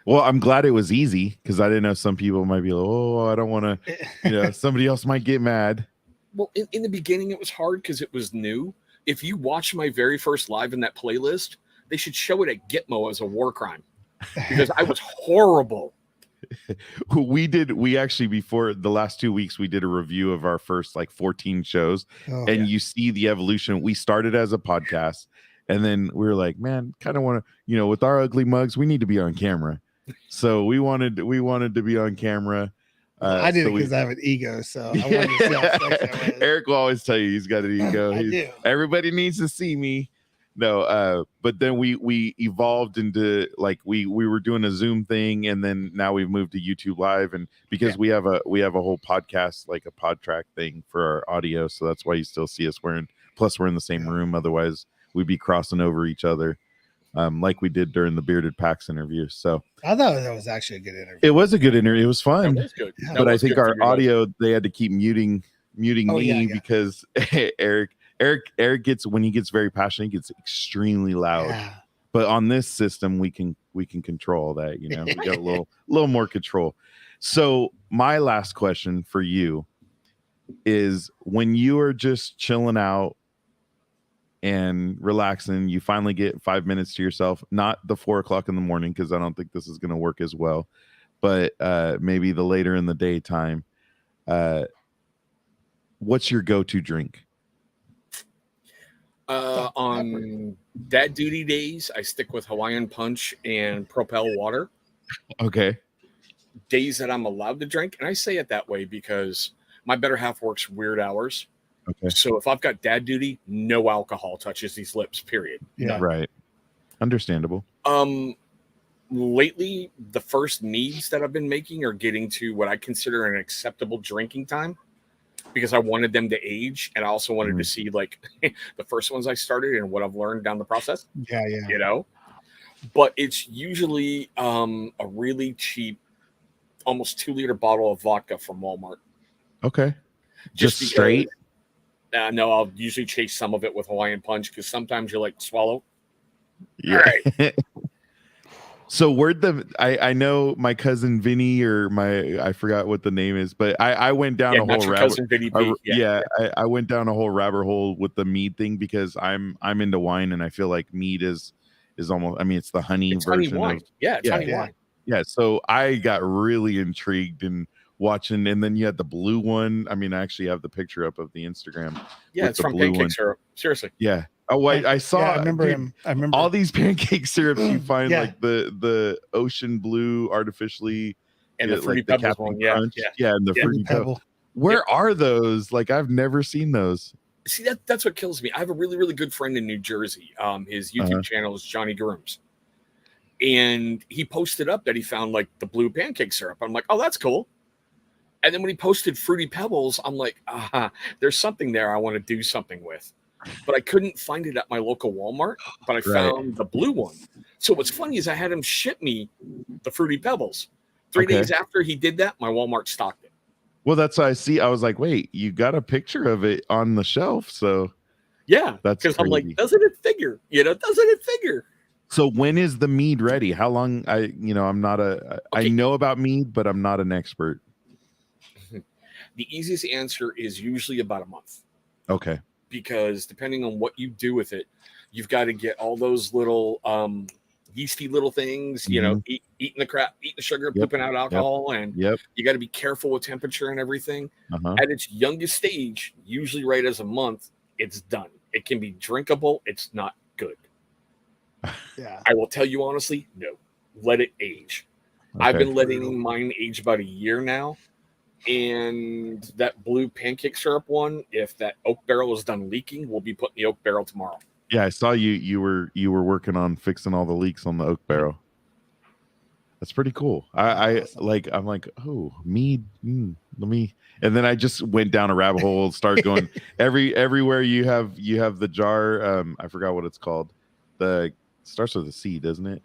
Speaker 4: Well, I'm glad it was easy because I didn't know some people might be like, oh, I don't want to, somebody else might get mad.
Speaker 5: Well, in the beginning, it was hard because it was new. If you watch my very first live in that playlist, they should show it at Gitmo as a war crime because I was horrible.
Speaker 4: We actually, before the last 2 weeks, we did a review of our first 14 shows. You see the evolution. We started as a podcast and then we were like, man, kind of want to, with our ugly mugs, we need to be on camera. So we wanted to be on camera.
Speaker 3: I did it because I have an ego. So I wanted to see how sexy I was.
Speaker 4: Eric will always tell you he's got an ego.
Speaker 3: I do.
Speaker 4: Everybody needs to see me. No, but then we evolved into we were doing a Zoom thing, and then now we've moved to YouTube Live, and because we have a whole podcast, like a pod track thing for our audio, so that's why you still see us wearing. Plus, we're in the same room. Otherwise, we'd be crossing over each other, like we did during the Bearded Packs interview. So
Speaker 3: I thought that was actually a good interview.
Speaker 4: It was a good interview. It was fun.
Speaker 5: That was good.
Speaker 4: But I think our audio, they had to keep muting me because Eric gets, when he gets very passionate, he gets extremely loud. Yeah. But on this system, we can control that. We got a little more control. So my last question for you is, when you are just chilling out and relaxing, you finally get 5 minutes to yourself, not the 4 o'clock in the morning, because I don't think this is going to work as well, but maybe the later in the daytime. What's your go-to drink?
Speaker 5: On dad duty days, I stick with Hawaiian Punch and Propel water.
Speaker 4: Okay.
Speaker 5: Days that I'm allowed to drink, and I say it that way because my better half works weird hours.
Speaker 4: Okay.
Speaker 5: So if I've got dad duty, no alcohol touches these lips, period.
Speaker 3: Yeah.
Speaker 4: Right. Understandable.
Speaker 5: Lately, the first meads that I've been making are getting to what I consider an acceptable drinking time, because I wanted them to age, and I also wanted to see the first ones I started and what I've learned down the process.
Speaker 3: Yeah.
Speaker 5: But it's usually a really cheap, almost 2-liter bottle of vodka from Walmart.
Speaker 4: Okay. Just straight?
Speaker 5: No, I'll usually chase some of it with Hawaiian Punch because sometimes you swallow.
Speaker 4: Yeah. All right. So I know my cousin Vinny, or I forgot what the name is, but I went down a whole rabbit. I went down a whole rabbit hole with the mead thing because I'm into wine, and I feel like mead is almost, it's the honey version.
Speaker 5: Honey wine. Honey wine.
Speaker 4: Yeah. So I got really intrigued and watching, and then you had the blue one. I actually have the picture up of the Instagram.
Speaker 5: Yeah, it's from pancake syrup. Seriously.
Speaker 4: Yeah. Oh, I saw.
Speaker 3: Yeah, I remember him. I remember
Speaker 4: all these pancake syrups you find, the ocean blue artificially,
Speaker 5: and the fruity pebbles one. Yeah,
Speaker 4: and the fruity pebble. Where are those? I've never seen those.
Speaker 5: See, that's what kills me. I have a really, really good friend in New Jersey. His YouTube channel is Johnny Grooms, and he posted up that he found the blue pancake syrup. I'm like, oh, that's cool. And then when he posted fruity pebbles, I'm like, there's something there I want to do something with. But I couldn't find it at my local Walmart, but I found the blue one. So what's funny is I had him ship me the Fruity Pebbles. 3 days after he did that, my Walmart stocked it.
Speaker 4: Well, that's what I see. I was like, wait, you got a picture of it on the shelf. So
Speaker 5: Yeah,
Speaker 4: that's
Speaker 5: because I'm like,
Speaker 4: crazy.
Speaker 5: doesn't it figure? Doesn't it figure?
Speaker 4: So when is the mead ready? How long? I'm not I
Speaker 5: Okay.
Speaker 4: know about mead, but I'm not an expert.
Speaker 5: The easiest answer is usually about a month.
Speaker 4: Okay.
Speaker 5: Because depending on what you do with it, you've got to get all those little yeasty little things, eating the sugar, pooping out alcohol, and you got to be careful with temperature and everything. At its youngest stage, usually right as a month, it's done. It can be drinkable. It's not good.
Speaker 3: Yeah.
Speaker 5: I will tell you honestly, no. Let it age.
Speaker 4: Okay.
Speaker 5: I've been letting mine age about a year now. And that blue pancake syrup one, if that oak barrel is done leaking, we'll be putting the oak barrel tomorrow.
Speaker 4: Yeah, I saw you were working on fixing all the leaks on the oak barrel. That's pretty cool. I'm like, oh, mead. Let me. And then I just went down a rabbit hole, start going everywhere you have the jar. I forgot what it's called. The starts with a C, doesn't it?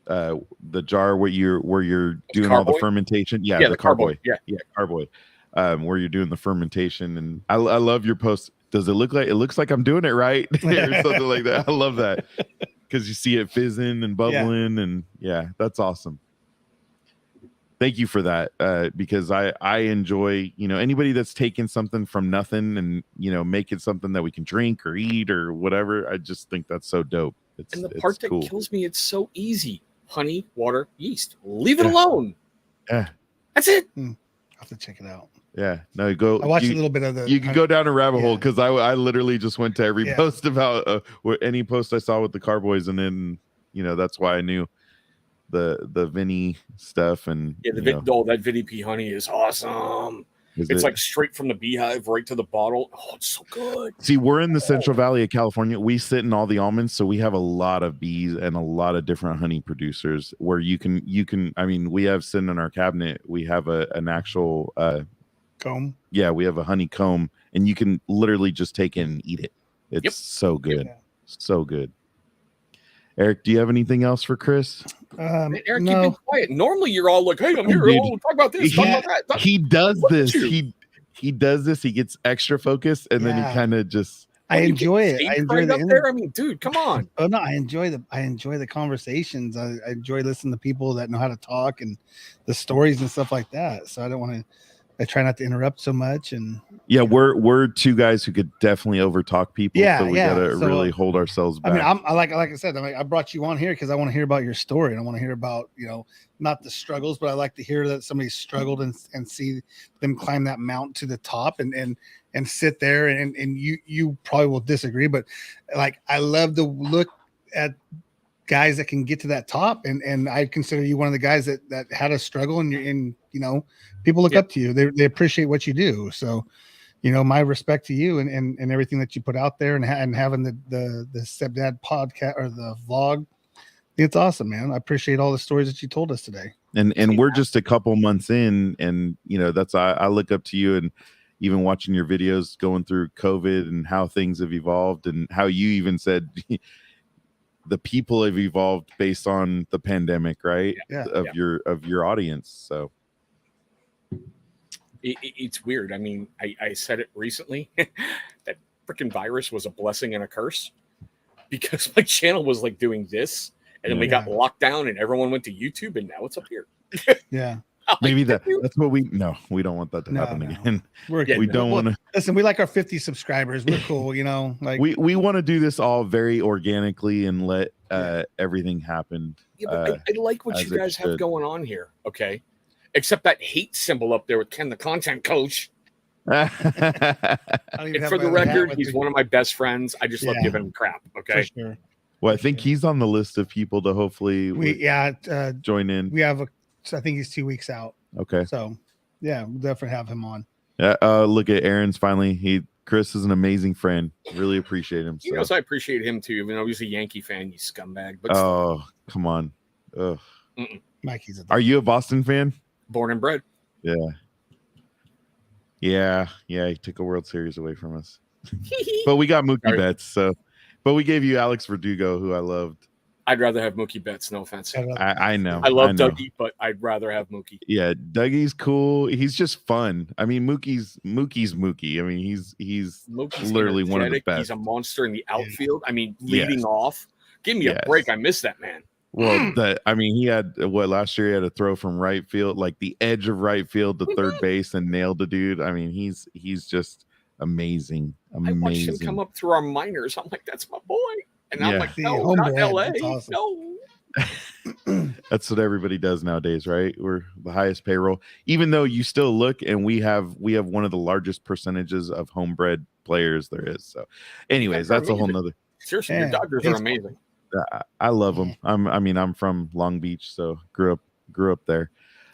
Speaker 4: The jar where you're doing all the fermentation. Yeah, the carboy. Yeah, carboy. Where you're doing the fermentation, and I love your post. Does it look like it looks like I'm doing it right or something like that? I love that because you see it fizzing and bubbling, and that's awesome. Thank you for that, because I enjoy anybody that's taking something from nothing and make it something that we can drink or eat or whatever. I just think that's so dope.
Speaker 5: And the part that
Speaker 4: cool.
Speaker 5: kills me, it's so easy. Honey, water, yeast. Leave it alone.
Speaker 4: Yeah.
Speaker 5: That's it.
Speaker 3: I'll have to check it out.
Speaker 4: Yeah. No, go.
Speaker 3: I watched a little bit of the.
Speaker 4: You can go down a rabbit hole because I literally just went to every post about any post I saw with the carboys, and then that's why I knew the Vinny stuff and
Speaker 5: that Vinny P honey is awesome. It's like straight from the beehive right to the bottle. Oh, it's so good.
Speaker 4: See, we're in the Central Valley of California. We sit in all the almonds, so we have a lot of bees and a lot of different honey producers where you can. I mean, we have sitting in our cabinet. We have an actual
Speaker 3: comb.
Speaker 4: Yeah, we have a honeycomb, and you can literally just take it and eat it. It's so good, so good. Eric, do you have anything else for Chris?
Speaker 5: Eric, you've been quiet. Normally, you're all like, "Hey, I'm here. Talk about this. Talk about that."
Speaker 4: He does this. He does this. He gets extra focused, and then he kind of just.
Speaker 3: I enjoy it. I enjoy
Speaker 5: the there. I mean, dude, come on.
Speaker 3: Oh no, I enjoy the conversations. I enjoy listening to people that know how to talk and the stories and stuff like that. So I try not to interrupt so much. And
Speaker 4: we're two guys who could definitely overtalk people.
Speaker 3: Yeah,
Speaker 4: so we gotta really hold ourselves back.
Speaker 3: I mean, like I said, I brought you on here because I want to hear about your story and I want to hear about not the struggles, but I like to hear that somebody struggled and see them climb that mountain to the top and sit there and you probably will disagree, but like I love to look at guys that can get to that top and I consider you one of the guys that had a struggle and people look up to you. They appreciate what you do. So, my respect to you and everything that you put out there and having the Stepdad podcast or the vlog. It's awesome, man. I appreciate all the stories that you told us today.
Speaker 4: And we're just a couple months in and that's I look up to you and even watching your videos going through COVID and how things have evolved and how you even said the people have evolved based on the pandemic, right? Of your audience. So
Speaker 5: it's weird. I mean, I said it recently that freaking virus was a blessing and a curse because my channel was like doing this and then we got locked down and everyone went to YouTube and now it's up here.
Speaker 4: Yeah. Maybe that's what we don't want that to happen again. We don't want to
Speaker 3: listen. We like our 50 subscribers. We're cool, like
Speaker 4: we want to do this all very organically and let everything happen.
Speaker 5: Yeah, but I like what you guys have going on here. Okay, except that hate symbol up there with Ken, the content coach. And for the record, he's one of my best friends. I just love giving him crap. Okay.
Speaker 3: For sure.
Speaker 4: Well, I think he's on the list of people to hopefully join in.
Speaker 3: We have I think he's 2 weeks out.
Speaker 4: Okay.
Speaker 3: So, we'll definitely have him on.
Speaker 4: Look at Aaron's finally. Chris is an amazing friend. Really appreciate him.
Speaker 5: So I appreciate him too, even though he's a Yankee fan, you scumbag. But
Speaker 4: come on. Ugh.
Speaker 3: Mikey's
Speaker 4: Are you a Boston fan?
Speaker 5: Born and bred.
Speaker 4: Yeah. He took a World Series away from us. But we got Mookie Betts, but we gave you Alex Verdugo, who I loved.
Speaker 5: I'd rather have Mookie Betts. No offense.
Speaker 4: I know.
Speaker 5: I love
Speaker 4: know.
Speaker 5: Dougie, but I'd rather have Mookie.
Speaker 4: Yeah, Dougie's cool. He's just fun. I mean, Mookie's Mookie. I mean, he's
Speaker 5: Mookie's
Speaker 4: literally one of the
Speaker 5: energetic.
Speaker 4: best.
Speaker 5: He's a monster in the outfield. I mean, leading off. Give me
Speaker 4: Yes.
Speaker 5: a break. I miss that man.
Speaker 4: Well, I mean, he had last year he had a throw from right field, like the edge of right field to third base, and nailed the dude. I mean, he's just amazing.
Speaker 5: I watched him come up through our minors. I'm like, that's my boy. And I'm like, no, not LA.
Speaker 3: Awesome.
Speaker 5: No.
Speaker 4: That's what everybody does nowadays, right? We're the highest payroll, even though you still look and we have one of the largest percentages of homebred players there is. So anyways, that's a whole nother.
Speaker 5: Seriously, your Dodgers are amazing.
Speaker 4: I love them. I'm from Long Beach, so grew up there.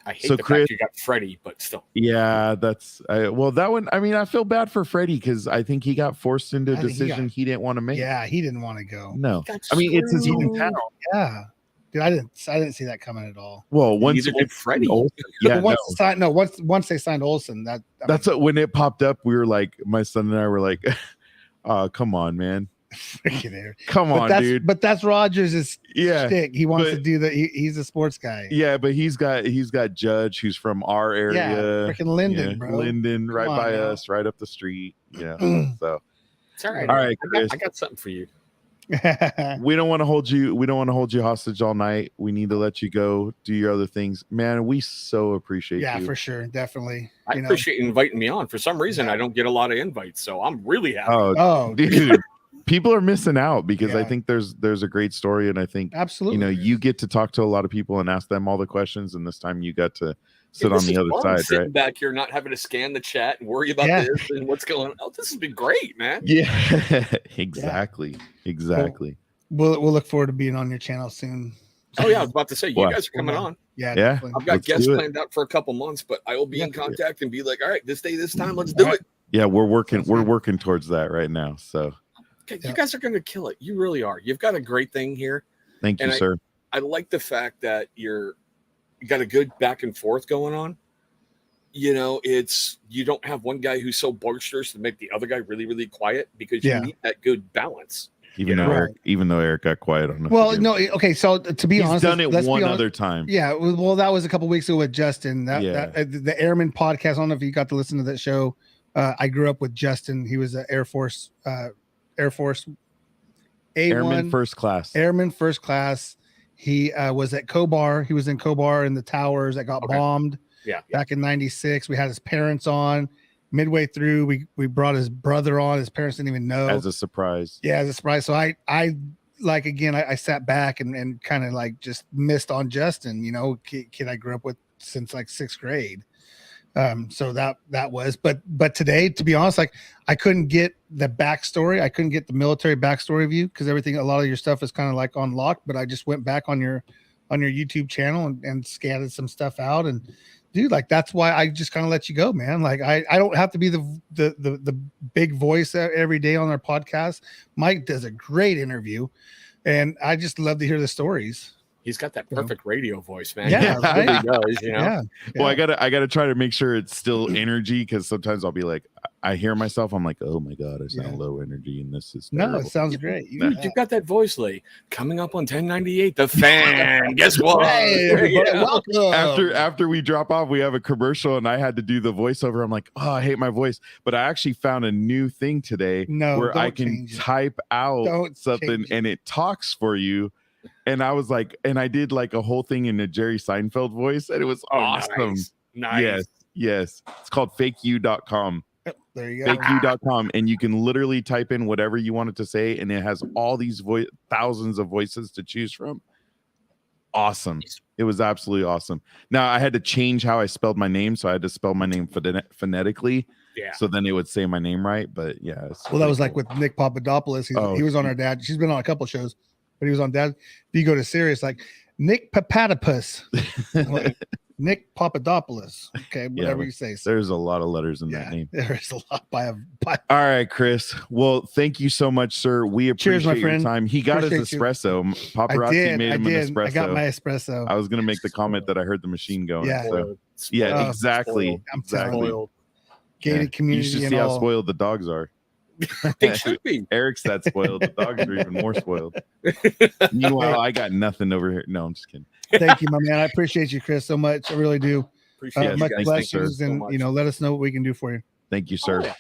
Speaker 5: I hate the fact you got Freddie, but still.
Speaker 4: Yeah, that one. I mean, I feel bad for Freddie because I think he got forced into a decision he didn't want to make.
Speaker 3: Yeah, he didn't want to go.
Speaker 4: No, I mean it's his hometown.
Speaker 3: Yeah, dude, I didn't see that coming at all.
Speaker 4: Well, once
Speaker 5: Freddie,
Speaker 3: once they signed Olsen,
Speaker 4: when it popped up, we were like, my son and I were like, "Oh, come on, man." Come on, dude.
Speaker 3: But that's Rogers' shtick. He wants
Speaker 4: to
Speaker 3: do that. He's a sports guy.
Speaker 4: Yeah, but he's got Judge, who's from our area.
Speaker 3: Yeah, freaking Linden, bro.
Speaker 4: Linden, right by us, right up the street. Yeah. So
Speaker 5: it's all right.
Speaker 4: All right, Chris.
Speaker 5: I got something for you.
Speaker 4: We don't want to hold you hostage all night. We need to let you go do your other things, man. We so appreciate you.
Speaker 3: Yeah, for sure, definitely.
Speaker 5: I appreciate you inviting me on. For some reason, I don't get a lot of invites, so I'm really happy.
Speaker 4: Oh dude. People are missing out because I think there's a great story, and I think
Speaker 3: absolutely
Speaker 4: you get to talk to a lot of people and ask them all the questions, and this time you got to sit on the other side,
Speaker 5: sitting
Speaker 4: right?
Speaker 5: Back here, not having to scan the chat and worry about this and what's going on. Oh, this has been great, man.
Speaker 4: Yeah, exactly.
Speaker 3: We'll look forward to being on your channel soon.
Speaker 5: Oh yeah, I was about to say you guys are coming on.
Speaker 3: Yeah.
Speaker 5: I've got guests planned out for a couple months, but I will be in contact and be like, all right, this day, this time, let's do it.
Speaker 4: Yeah, we're working towards that right now. So.
Speaker 5: You guys are going to kill it. You really are. You've got a great thing here.
Speaker 4: Thank you, sir.
Speaker 5: I like the fact that you got a good back and forth going on. You don't have one guy who's so boisterous to make the other guy really, really quiet because you need that good balance.
Speaker 4: Even though Eric got quiet on us.
Speaker 3: Well, no, okay. So to be honest,
Speaker 4: he's done it one other time.
Speaker 3: Yeah, well, that was a couple weeks ago with Justin. The Airman podcast. I don't know if you got to listen to that show. I grew up with Justin. He was an Air Force A1
Speaker 4: Airman first class. He was at Kobar. He was in Kobar in the towers that got bombed. Back in '96. We had his parents on. Midway through, we brought his brother on. His parents didn't even know, as a surprise.
Speaker 3: Yeah, as a surprise. So I sat back and kind of like just missed on Justin. Kid I grew up with since like 6th grade. So that was, but today, to be honest, like I couldn't get the backstory. I couldn't get the military backstory of you because a lot of your stuff is kind of like on lock, but I just went back on your YouTube channel and scanned some stuff out. And dude, like, that's why I just kind of let you go, man. Like I don't have to be the big voice every day on our podcast. Mike does a great interview and I just love to hear the stories.
Speaker 5: He's got that perfect radio voice, man.
Speaker 3: Yeah,
Speaker 5: right? He does,
Speaker 3: Yeah.
Speaker 4: Well, I gotta try to make sure it's still energy because sometimes I'll be like, I hear myself, I'm like, oh my god, I sound low energy, and this is terrible.
Speaker 3: No, it sounds great.
Speaker 5: You've got that voice, Lee. Coming up on 1098, the fan. Guess what?
Speaker 3: Hey, welcome.
Speaker 4: After we drop off, we have a commercial, and I had to do the voiceover. I'm like, oh, I hate my voice, but I actually found a new thing today where I can type out something and it talks for you. And I was like, and I did like a whole thing in a Jerry Seinfeld voice, and it was awesome.
Speaker 5: Nice.
Speaker 4: Yes. It's called fakeyou.com.
Speaker 3: There you go.
Speaker 4: Fakeyou.com. And you can literally type in whatever you want it to say, and it has all these thousands of voices to choose from. Awesome. It was absolutely awesome. Now I had to change how I spelled my name, so I had to spell my name phonetically. Yeah. So then it would say my name right. But yeah.
Speaker 3: Well, that was like with Nick Papadopoulos. He was on our dad. She's been on a couple of shows. But he was on Dad. If you go to Sirius, like Nick Papadopoulos, like Nick Papadopoulos. Okay, whatever you say. So.
Speaker 4: There's a lot of letters in that name.
Speaker 3: There is a lot by.
Speaker 4: All right, Chris. Well, thank you so much, sir. We appreciate your time. He got his espresso. Paparazzi made him an espresso.
Speaker 3: I got my espresso.
Speaker 4: I was gonna make the comment that I heard the machine going.
Speaker 3: Yeah,
Speaker 4: exactly.
Speaker 3: I'm exactly. Gated community.
Speaker 4: You should see how spoiled the dogs are.
Speaker 5: They should be.
Speaker 4: Eric's that spoiled. The dogs are even more spoiled. Meanwhile, I got nothing over here. No, I'm just kidding.
Speaker 3: Thank you, my man. I appreciate you, Chris, so much. I really do.
Speaker 5: Appreciate you
Speaker 3: Much
Speaker 5: guys.
Speaker 4: thank you,
Speaker 3: blessings,
Speaker 4: sir.
Speaker 3: and
Speaker 5: So
Speaker 3: you know, let us know what we can do for you.
Speaker 4: Thank you, sir.
Speaker 5: Oh, yeah.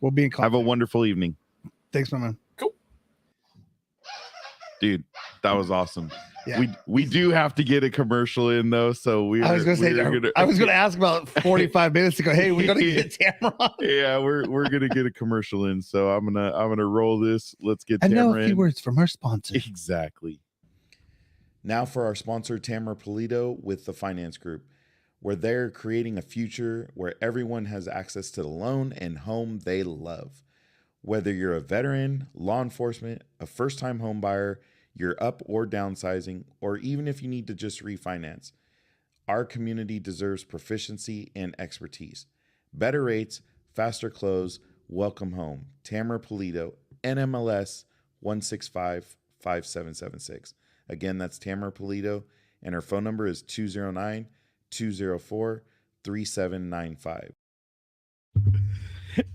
Speaker 3: We'll be in
Speaker 4: Have
Speaker 3: contact.
Speaker 4: a wonderful evening.
Speaker 3: Thanks, my man.
Speaker 4: Dude, that was awesome.
Speaker 3: Yeah.
Speaker 4: We do have to get a commercial in though, so
Speaker 3: I was gonna ask about 45 minutes ago. Hey, we're gonna get Tamara on.
Speaker 4: Yeah, we're gonna get a commercial in, so I'm gonna roll this. Let's get
Speaker 3: I know
Speaker 4: Tamara
Speaker 3: a few
Speaker 4: in.
Speaker 3: words from our sponsor.
Speaker 4: Exactly.
Speaker 6: Now for our sponsor, Tamara Pulido with the Finance Group, where they're creating a future where everyone has access to the loan and home they love. Whether you're a veteran, law enforcement, a first-time home buyer, you're up or downsizing, or even if you need to just refinance, our community deserves proficiency and expertise. Better rates, faster close, welcome home. Tamara Pulido, NMLS 1655776. Again, that's Tamara Pulido, and her phone number is 209-204-3795.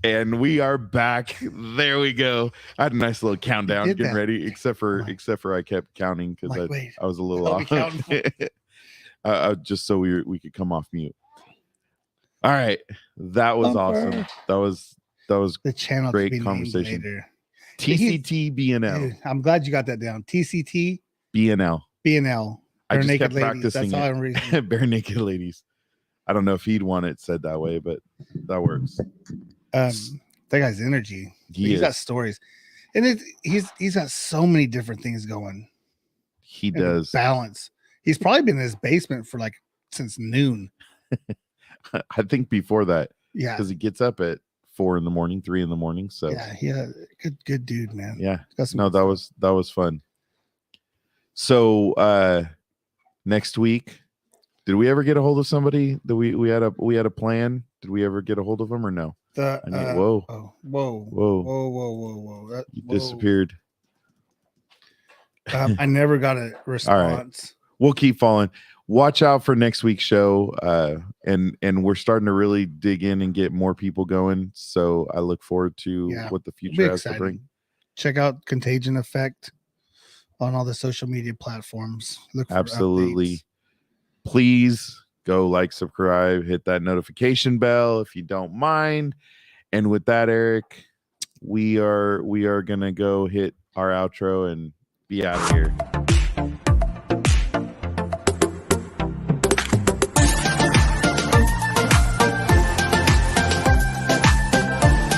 Speaker 4: And we are back. There we go. I had a nice little countdown
Speaker 3: did
Speaker 4: getting
Speaker 3: that.
Speaker 4: ready, except for I kept counting because
Speaker 3: Like, wait,
Speaker 4: I was a little
Speaker 3: what are we
Speaker 4: off.
Speaker 3: counting
Speaker 4: Just so we could come off mute. All right, that was awesome. That was
Speaker 3: the channel.
Speaker 4: great
Speaker 3: to be named
Speaker 4: conversation.
Speaker 3: later.
Speaker 4: TCTBNL.
Speaker 3: Dude, I'm glad you got that down. TCTBNL.
Speaker 4: BNL. I
Speaker 3: Bare
Speaker 4: just
Speaker 3: naked
Speaker 4: kept
Speaker 3: ladies.
Speaker 4: practicing
Speaker 3: That's all I'm
Speaker 4: it.
Speaker 3: reading.
Speaker 4: Bare naked ladies. I don't know if he'd want it said that way, but that works.
Speaker 3: That guy's energy.
Speaker 4: He's
Speaker 3: got stories, and he's got so many different things going.
Speaker 4: He
Speaker 3: And
Speaker 4: does.
Speaker 3: balance. He's probably been in his basement for like since noon.
Speaker 4: I think before that,
Speaker 3: Yeah,
Speaker 4: because he gets up at 4 in the morning, 3 in. So
Speaker 3: yeah, good dude, man.
Speaker 4: yeah.
Speaker 3: Got some
Speaker 4: No, that was fun. So next week, did we ever get a hold of somebody? That we had a plan? Did we ever get a hold of them or no?
Speaker 3: the
Speaker 4: Whoa.
Speaker 3: Whoa.
Speaker 4: You disappeared.
Speaker 3: I never got a response.
Speaker 4: We'll keep following. Watch out for next week's show. And we're starting to really dig in and get more people going. So I look forward to what the
Speaker 3: It'll be
Speaker 4: future has to
Speaker 3: exciting.
Speaker 4: bring.
Speaker 3: Check out Contagion Effect on all the social media platforms. Look for
Speaker 4: Absolutely.
Speaker 3: updates.
Speaker 4: Please go like, subscribe, hit that notification bell if you don't mind. And with that, Eric, we are gonna go hit our outro and be out of here.